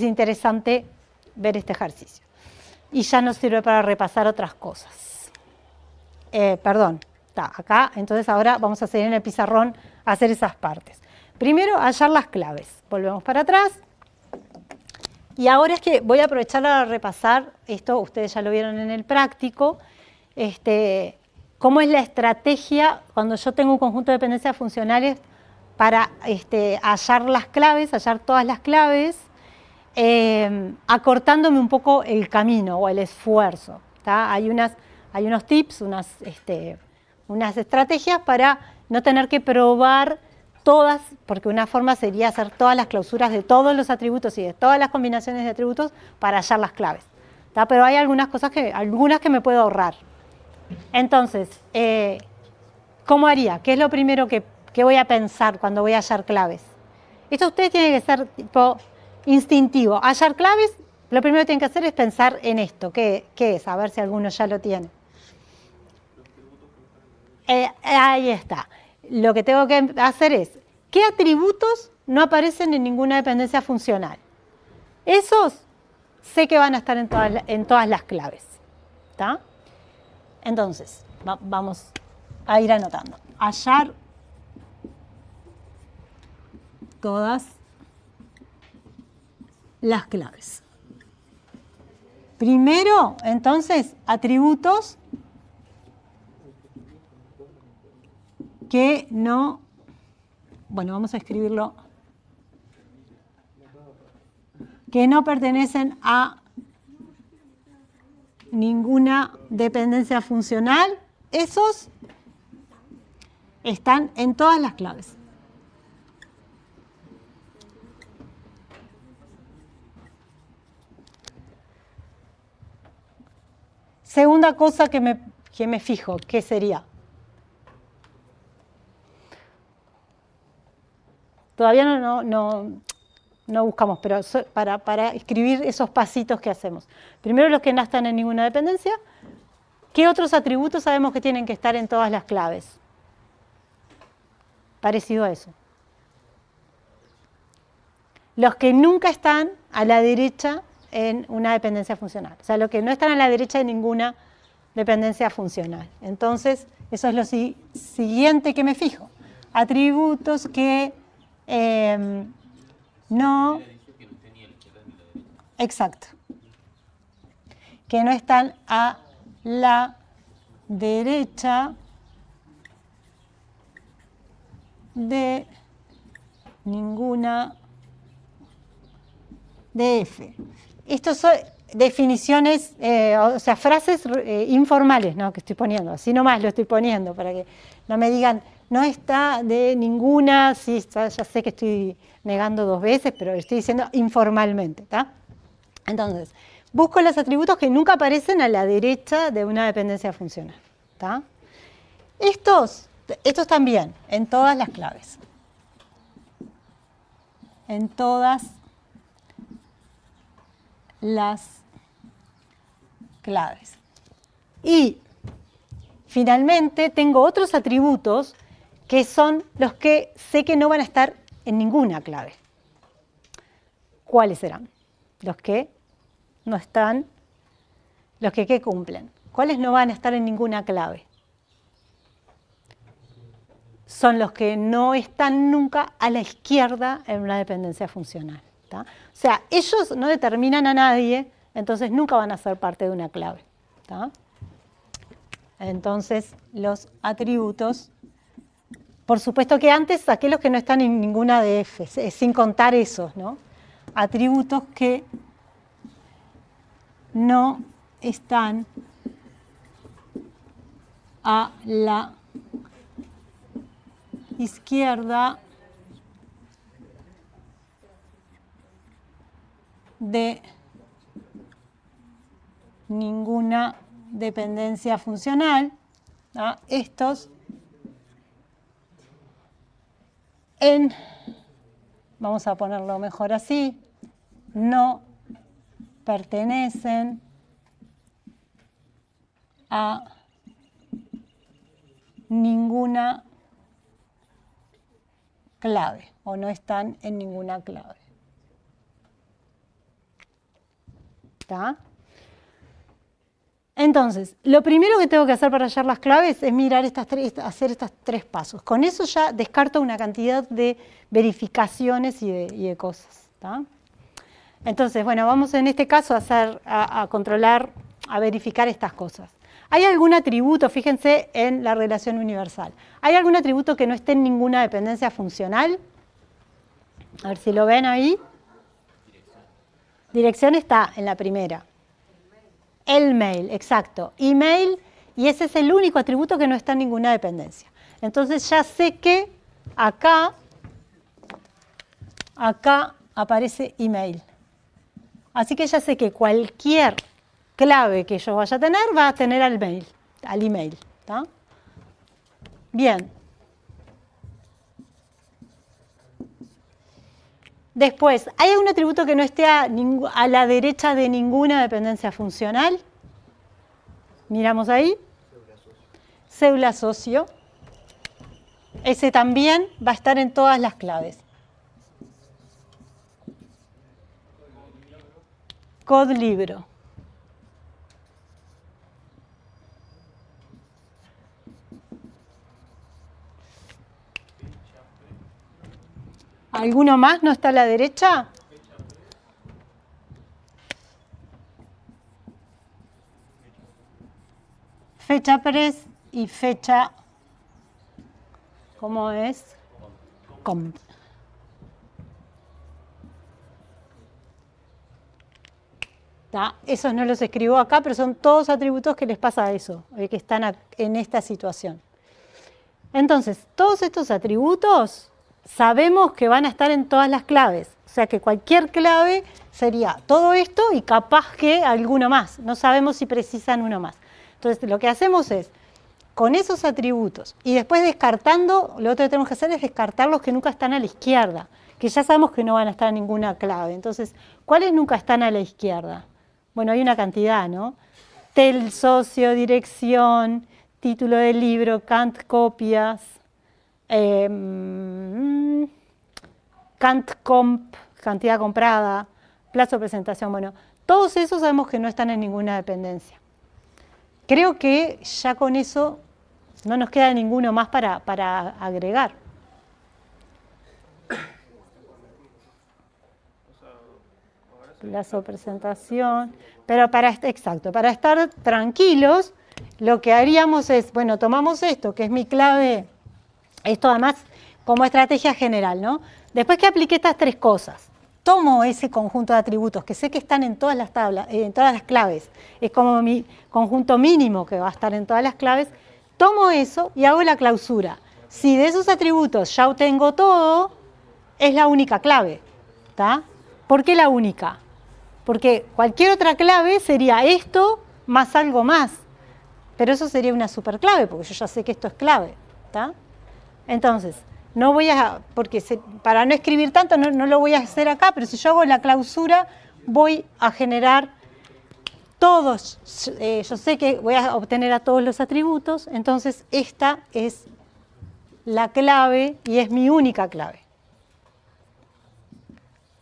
interesante ver este ejercicio. Y ya nos sirve para repasar otras cosas. Perdón, está acá, entonces ahora vamos a seguir en el pizarrón a hacer esas partes. Primero, hallar las claves. Volvemos para atrás. Y ahora es que voy a aprovechar a repasar, esto ustedes ya lo vieron en el práctico, cómo es la estrategia cuando yo tengo un conjunto de dependencias funcionales para hallar las claves, hallar todas las claves, acortándome un poco el camino o el esfuerzo. ¿Tá? Hay unos tips, unas estrategias para no tener que probar todas, porque una forma sería hacer todas las clausuras de todos los atributos y de todas las combinaciones de atributos para hallar las claves. ¿Tá? Pero hay algunas que me puedo ahorrar. Entonces, ¿cómo haría? ¿Qué es lo primero que voy a pensar cuando voy a hallar claves? Esto ustedes tienen que ser tipo instintivo. Hallar claves, lo primero que tienen que hacer es pensar en esto. ¿Qué es? A ver si alguno ya lo tiene. Ahí está. Lo que tengo que hacer es, ¿qué atributos no aparecen en ninguna dependencia funcional? Esos sé que van a estar en todas las claves. ¿Tá? Entonces, vamos a ir anotando. Hallar todas las claves. Primero, entonces, atributos que no, bueno, vamos a escribirlo que no pertenecen a ninguna dependencia funcional, esos están en todas las claves. Segunda cosa que me fijo, ¿qué sería? Todavía no buscamos, pero para escribir esos pasitos que hacemos. Primero los que no están en ninguna dependencia. ¿Qué otros atributos sabemos que tienen que estar en todas las claves? Parecido a eso. Los que nunca están a la derecha en una dependencia funcional. O sea, los que no están a la derecha de ninguna dependencia funcional. Entonces, eso es lo siguiente que me fijo. Atributos que no... Exacto. Que no están a la derecha de ninguna DF. Estos son definiciones, o sea, frases informales, ¿no? Que estoy poniendo, así nomás lo estoy poniendo para que no me digan, no está de ninguna, sí, está, ya sé que estoy negando 2 veces, pero estoy diciendo informalmente, ¿tá? Entonces, busco los atributos que nunca aparecen a la derecha de una dependencia funcional, ¿tá? Estos también, en todas las claves. En todas las claves. Y finalmente tengo otros atributos que son los que sé que no van a estar en ninguna clave. ¿Cuáles serán? Los que no están, los que cumplen. ¿Cuáles no van a estar en ninguna clave? Son los que no están nunca a la izquierda en una dependencia funcional, ¿tá? O sea, ellos no determinan a nadie, entonces nunca van a ser parte de una clave, ¿tá? Entonces, los atributos, por supuesto que antes saqué los que no están en ninguna DF, sin contar esos, ¿no? Atributos que no están a la izquierda de ninguna dependencia funcional, ¿no? Estos vamos a ponerlo mejor así, no pertenecen a ninguna clave o no están en ninguna clave. ¿Está? Entonces, lo primero que tengo que hacer para hallar las claves es mirar hacer estos 3 pasos. Con eso ya descarto una cantidad de verificaciones y de cosas. ¿Está? Entonces, bueno, vamos en este caso a controlar, a verificar estas cosas. ¿Hay algún atributo, fíjense en la relación universal, ¿hay algún atributo que no esté en ninguna dependencia funcional? A ver si lo ven ahí. Dirección está en la primera. El mail, exacto. Email, y ese es el único atributo que no está en ninguna dependencia. Entonces ya sé que acá aparece email. Así que ya sé que cualquier clave que yo vaya a tener va a tener al email. ¿Tá? Bien. Después, ¿hay algún atributo que no esté a la derecha de ninguna dependencia funcional? Miramos ahí. Cédula socio. Ese también va a estar en todas las claves. Codlibro. ¿Alguno más no está a la derecha? Fecha pres y fecha, ¿cómo es? Comp. ¿tá? Esos no los escribo acá, pero son todos atributos que les pasa a eso, que están en esta situación. Entonces, todos estos atributos sabemos que van a estar en todas las claves. O sea que cualquier clave sería todo esto y capaz que alguno más. No sabemos si precisan uno más. Entonces, lo que hacemos es, con esos atributos y después descartando, lo otro que tenemos que hacer es descartar los que nunca están a la izquierda, que ya sabemos que no van a estar en ninguna clave. Entonces, ¿cuáles nunca están a la izquierda? Bueno, hay una cantidad, ¿no? Tel, socio, dirección, título del libro, cant, copias, cant comp, cantidad comprada, plazo de presentación. Bueno, todos esos sabemos que no están en ninguna dependencia. Creo que ya con eso no nos queda ninguno más para agregar. Plazo de presentación. Pero para estar tranquilos, lo que haríamos es, bueno, tomamos esto, que es mi clave, esto además como estrategia general, ¿no? Después que apliqué estas tres cosas, tomo ese conjunto de atributos que sé que están en todas las tablas, en todas las claves, es como mi conjunto mínimo que va a estar en todas las claves, tomo eso y hago la clausura. Si de esos atributos ya obtengo todo, es la única clave, ¿está? ¿Por qué la única? Porque cualquier otra clave sería esto más algo más, pero eso sería una superclave, porque yo ya sé que esto es clave, ¿está? Entonces, no voy a, para no escribir tanto, no lo voy a hacer acá, pero si yo hago la clausura, voy a generar todos, yo sé que voy a obtener a todos los atributos, entonces esta es la clave y es mi única clave.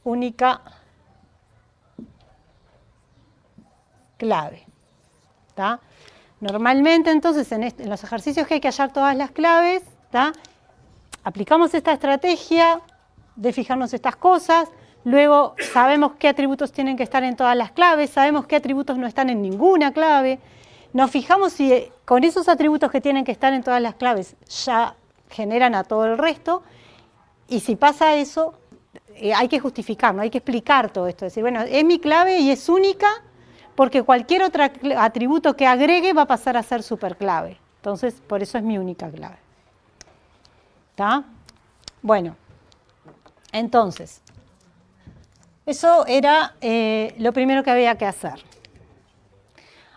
Única clave, ¿tá? Normalmente, entonces, en los ejercicios que hay que hallar todas las claves, ¿tá? Aplicamos esta estrategia de fijarnos estas cosas, luego sabemos qué atributos tienen que estar en todas las claves, sabemos qué atributos no están en ninguna clave, nos fijamos si con esos atributos que tienen que estar en todas las claves ya generan a todo el resto, y si pasa eso, hay que justificar, ¿no? Hay que explicar todo esto, decir, bueno, es mi clave y es única, porque cualquier otro atributo que agregue va a pasar a ser superclave. Entonces, por eso es mi única clave. ¿Está? Bueno, entonces, eso era lo primero que había que hacer.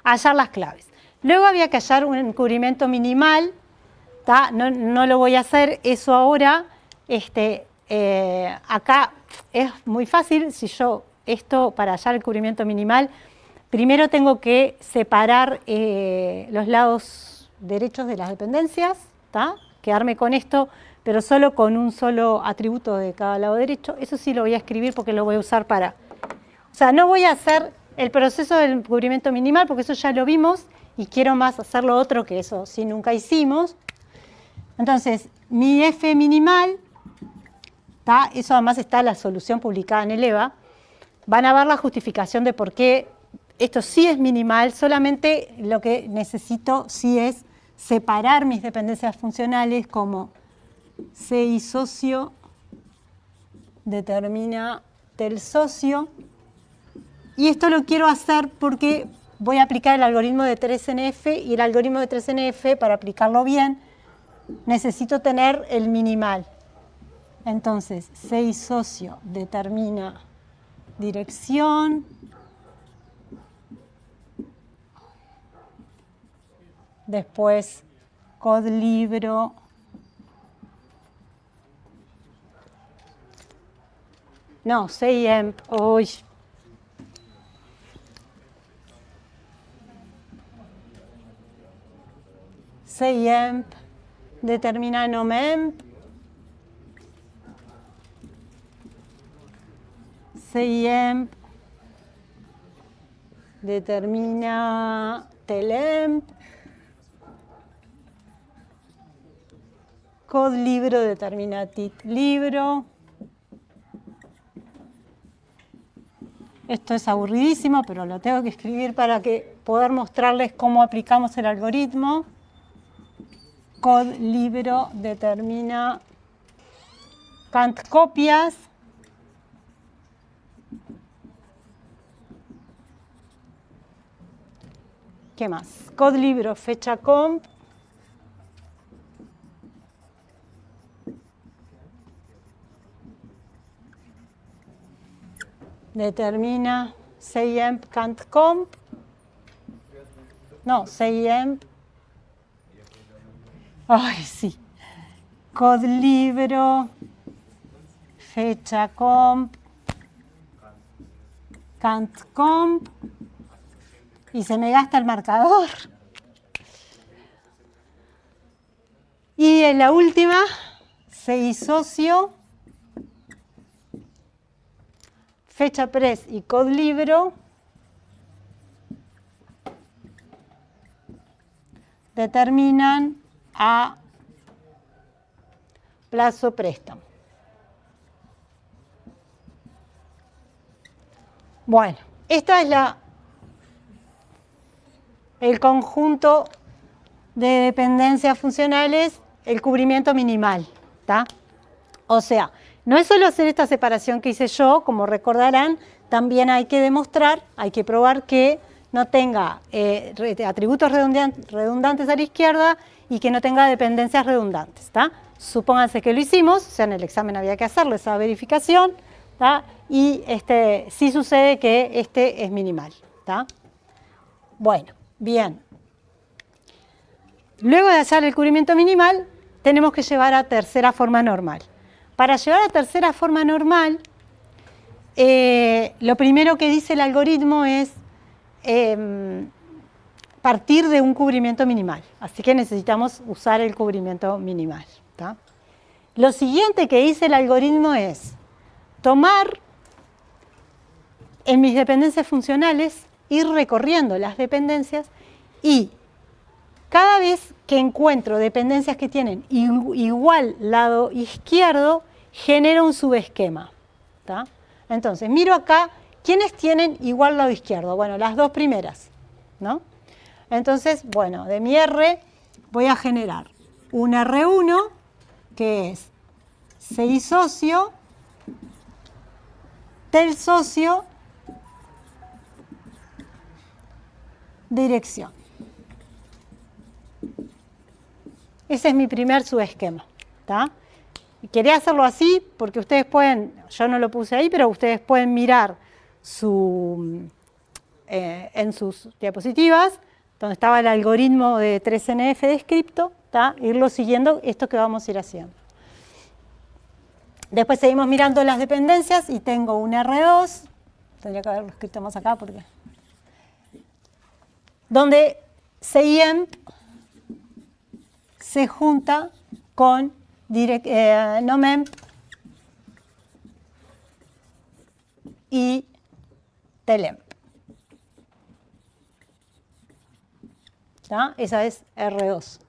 Hallar las claves. Luego había que hallar un encubrimiento minimal. ¿Tá? No lo voy a hacer eso ahora. Acá es muy fácil. Si yo, esto para hallar el cubrimiento minimal, primero tengo que separar los lados derechos de las dependencias, ¿tá? Quedarme con esto, pero solo con un solo atributo de cada lado derecho. Eso sí lo voy a escribir porque lo voy a usar para... O sea, no voy a hacer el proceso del cubrimiento minimal porque eso ya lo vimos y quiero más hacer lo otro que eso sí nunca hicimos. Entonces, mi F minimal, ¿tá? Eso además está la solución publicada en el EVA. Van a ver la justificación de por qué esto sí es minimal, solamente lo que necesito sí es separar mis dependencias funcionales como C y socio determina del socio. Y esto lo quiero hacer porque voy a aplicar el algoritmo de 3NF y el algoritmo de 3NF, para aplicarlo bien, necesito tener el minimal. Entonces, C y socio determina dirección. Después, cod libro. No, C y emp. Uy. C y emp determina nomemp. C y emp determina telemp. Cod libro determina tit libro. Esto es aburridísimo, pero lo tengo que escribir para poder mostrarles cómo aplicamos el algoritmo. Cod libro determina cant copias. ¿Qué más? Codlibro, fecha comp. Determina CIEMP cant comp. No, CIEMP. Ay, sí. Codlibro, fecha comp, cant comp. Y se me gasta el marcador. Y en la última, CISocio, fecha pres y codlibro determinan a plazo préstamo. Bueno, esta es el conjunto de dependencias funcionales, el cubrimiento minimal, ¿tá? O sea, no es solo hacer esta separación que hice yo, como recordarán, también hay que demostrar, hay que probar que no tenga atributos redundantes a la izquierda y que no tenga dependencias redundantes, ¿tá? Supónganse que lo hicimos, o sea, en el examen había que hacerlo, esa verificación, ¿tá? Y sí sucede que este es minimal, ¿tá? Bueno, bien. Luego de hallar el cubrimiento minimal, tenemos que llevar a tercera forma normal. Para llevar a tercera forma normal, lo primero que dice el algoritmo es partir de un cubrimiento minimal. Así que necesitamos usar el cubrimiento minimal, ¿tá? Lo siguiente que dice el algoritmo es tomar en mis dependencias funcionales, ir recorriendo las dependencias y cada vez que encuentro dependencias que tienen igual lado izquierdo, genero un subesquema, ¿tá? Entonces, miro acá, ¿quiénes tienen igual lado izquierdo? Bueno, las dos primeras, ¿no? Entonces, bueno, de mi R voy a generar un R1 que es CISocio, TELSocio, dirección. Ese es mi primer subesquema, ¿tá? Quería hacerlo así porque ustedes pueden, yo no lo puse ahí, pero ustedes pueden mirar en sus diapositivas, donde estaba el algoritmo de 3NF descripto, ¿tá? Irlo siguiendo, esto que vamos a ir haciendo. Después seguimos mirando las dependencias y tengo un R2, tendría que haberlo escrito más acá porque... donde CIEMP se junta con NOMEMP y TELEMP. ¿Tá? Esa es R2.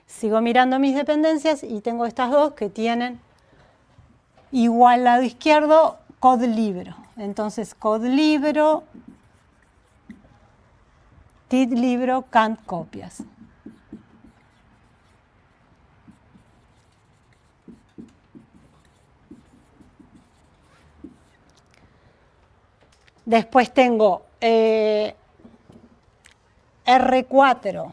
Sigo mirando mis dependencias y tengo estas dos que tienen igual lado izquierdo, codlibro. Entonces, codlibro, titlibro, cant copias. Después tengo R4,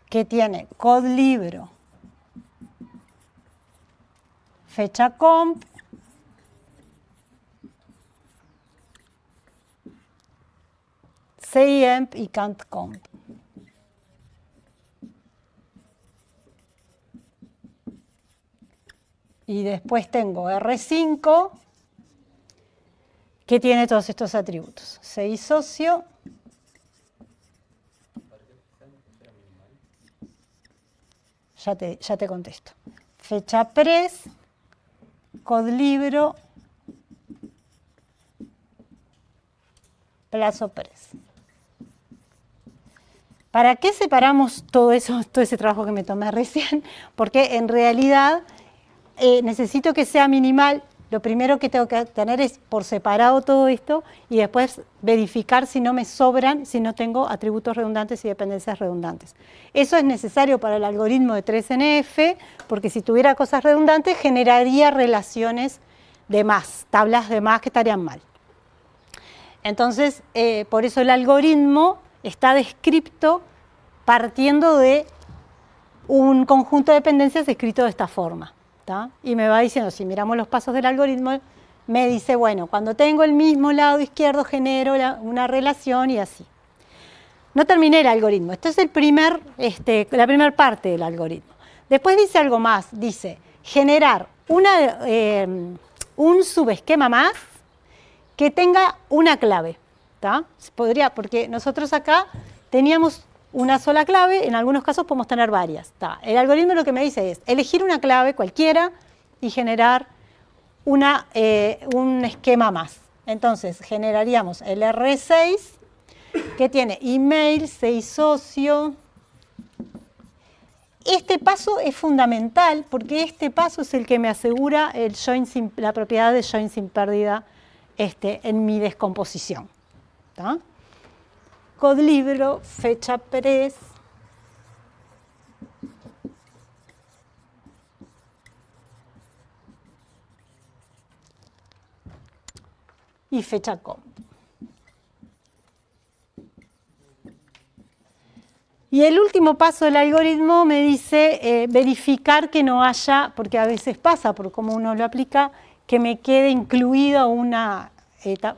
que tiene codlibro, fecha comp, CIEMP y cant comp. Y después tengo R5, que tiene todos estos atributos. CISocio, ya te contesto. Fecha pres, codlibro, plazo pres. ¿Para qué separamos todo eso, todo ese trabajo que me tomé recién? Porque en realidad necesito que sea minimal. Lo primero que tengo que tener es por separado todo esto y después verificar si no me sobran, si no tengo atributos redundantes y dependencias redundantes. Eso es necesario para el algoritmo de 3NF, porque si tuviera cosas redundantes generaría relaciones de más, tablas de más que estarían mal. Entonces, por eso el algoritmo está descrito partiendo de un conjunto de dependencias escrito de esta forma, ¿tá? Y me va diciendo, si miramos los pasos del algoritmo, me dice, bueno, cuando tengo el mismo lado izquierdo genero una relación y así. No terminé el algoritmo, esto es la primera parte del algoritmo. Después dice algo más, dice generar un subesquema más que tenga una clave, ¿tá? Porque nosotros acá teníamos una sola clave, en algunos casos podemos tener varias, ¿tá? El algoritmo lo que me dice es elegir una clave cualquiera y generar un esquema más. Entonces generaríamos el R6 que tiene email, 6 socio. Este paso es fundamental porque este paso es el que me asegura la propiedad de join sin pérdida en mi descomposición, ¿tá? Codlibro, fecha pres, y fecha comp. Y el último paso del algoritmo me dice verificar que no haya, porque a veces pasa, por cómo uno lo aplica, que me quede incluida una...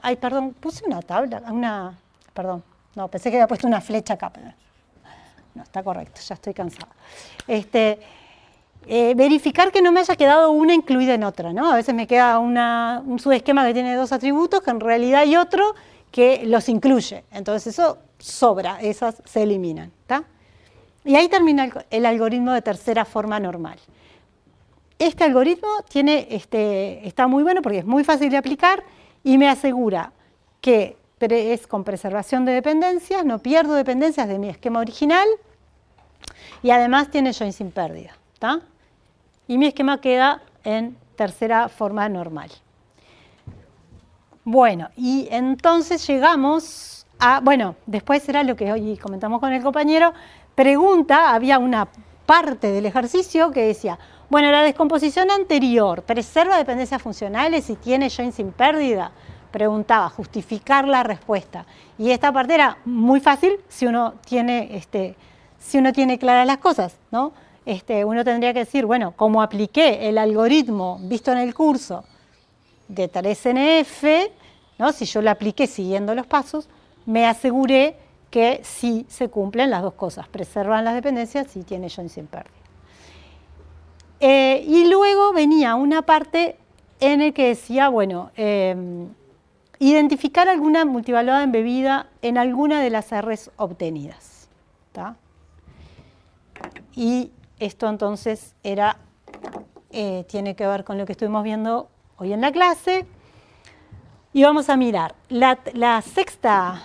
ay, perdón, puse una tabla, perdón, no, pensé que había puesto una flecha acá, pero no, está correcto, ya estoy cansada. Verificar que no me haya quedado una incluida en otra, ¿no? A veces me queda un subesquema que tiene 2 atributos, que en realidad hay otro que los incluye. Entonces eso sobra, esas se eliminan, ¿tá? Y ahí termina el algoritmo de tercera forma normal. Este algoritmo está muy bueno porque es muy fácil de aplicar y me asegura que es con preservación de dependencias, no pierdo dependencias de mi esquema original y además tiene join sin pérdida, ¿tá? Y mi esquema queda en tercera forma normal. Bueno, y entonces llegamos a, bueno, después era lo que hoy comentamos con el compañero, había una parte del ejercicio que decía, bueno, la descomposición anterior, ¿preserva dependencias funcionales y tiene join sin pérdida? Preguntaba, justificar la respuesta. Y esta parte era muy fácil si uno tiene claras las cosas, ¿no? Uno tendría que decir, bueno, como apliqué el algoritmo visto en el curso de 3NF, ¿no? Si yo lo apliqué siguiendo los pasos, me aseguré que sí se cumplen las dos cosas, preservan las dependencias y tiene join sin pérdida. Y luego venía una parte en la que decía, bueno, identificar alguna multivaluada embebida en alguna de las R's obtenidas, ¿tá? Y esto entonces tiene que ver con lo que estuvimos viendo hoy en la clase. Y vamos a mirar la sexta,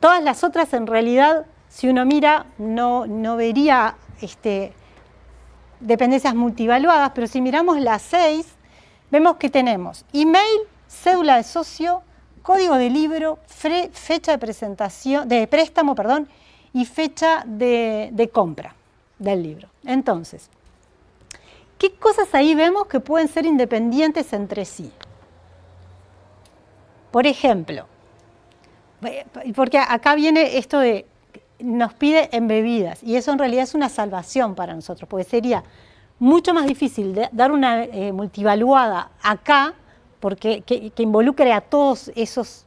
todas las otras en realidad, si uno mira, no vería dependencias multivaluadas, pero si miramos las 6, vemos que tenemos email, cédula de socio, código de libro, fecha de préstamo, y fecha de compra del libro. Entonces, ¿qué cosas ahí vemos que pueden ser independientes entre sí? Por ejemplo, porque acá viene esto de, nos pide embebidas, y eso en realidad es una salvación para nosotros, porque sería mucho más difícil dar una multivaluada acá, porque que involucre a todos esos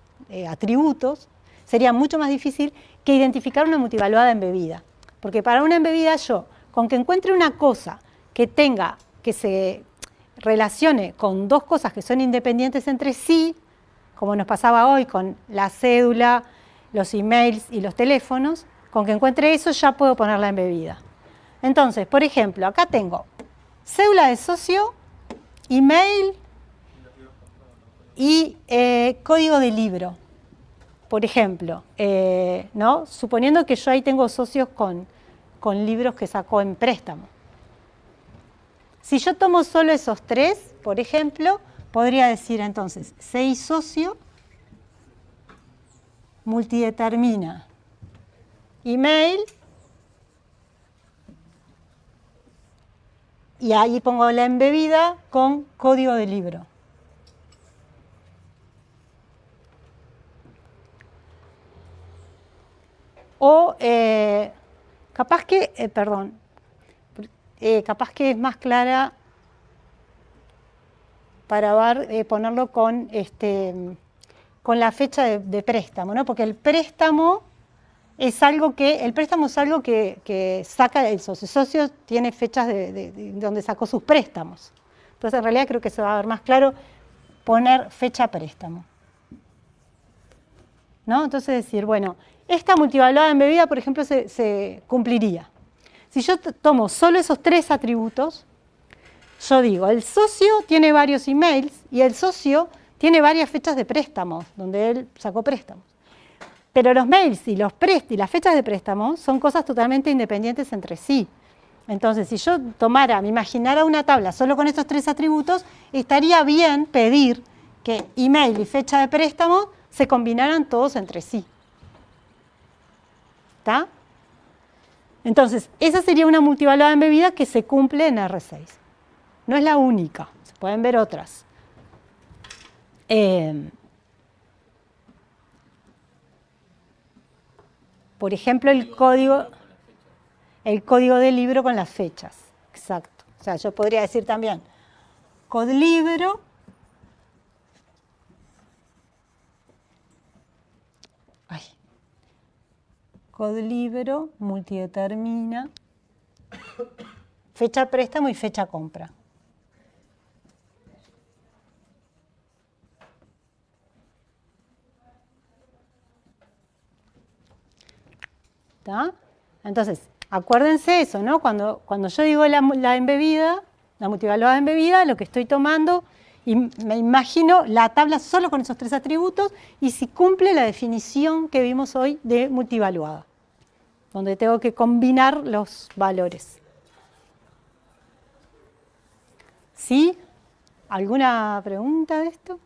atributos, sería mucho más difícil que identificar una multivaluada embebida. Porque para una embebida yo, con que encuentre una cosa que se relacione con dos cosas que son independientes entre sí, como nos pasaba hoy con la cédula, los emails y los teléfonos, con que encuentre eso ya puedo poner la embebida. Entonces, por ejemplo, acá tengo cédula de socio, email y código de libro. Por ejemplo, ¿no? Suponiendo que yo ahí tengo socios con libros que sacó en préstamo. Si yo tomo solo esos 3, por ejemplo, podría decir entonces 6 socio, multidetermina, email, y ahí pongo la embebida con código de libro. O capaz que, capaz que es más clara para ver, ponerlo con la fecha de préstamo, ¿no? Porque el préstamo es algo que saca el socio. El socio tiene fechas de donde sacó sus préstamos. Entonces, en realidad creo que se va a ver más claro poner fecha préstamo, ¿no? Entonces decir, bueno, esta multivaluada embebida, por ejemplo, se cumpliría. Si yo tomo solo esos 3 atributos, yo digo, el socio tiene varios emails y el socio tiene varias fechas de préstamos, donde él sacó préstamos. Pero los mails y las fechas de préstamo son cosas totalmente independientes entre sí. Entonces, si yo me imaginara una tabla solo con estos 3 atributos, estaría bien pedir que email y fecha de préstamo se combinaran todos entre sí. ¿Está? Entonces, esa sería una multivaluada embebida que se cumple en R6. No es la única, se pueden ver otras. Por ejemplo, el código del libro con las fechas. Exacto. O sea, yo podría decir también codlibro codlibro multidetermina fecha préstamo y fecha compra. ¿Está? Entonces, acuérdense eso, ¿no? Cuando yo digo la embebida, la multivaluada embebida, lo que estoy tomando, y me imagino la tabla solo con esos 3 atributos, y si cumple la definición que vimos hoy de multivaluada, donde tengo que combinar los valores. ¿Sí? ¿Alguna pregunta de esto?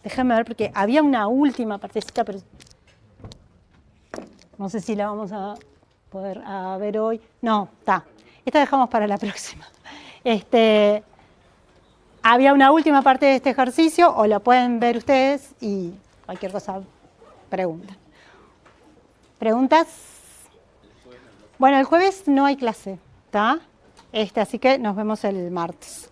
Déjame ver, porque había una última partecita, pero no sé si la vamos a poder ver hoy. No, está. Esta dejamos para la próxima. Había una última parte de este ejercicio, o la pueden ver ustedes y cualquier cosa preguntan. ¿Preguntas? Bueno, el jueves no hay clase, ¿está? Así que nos vemos el martes.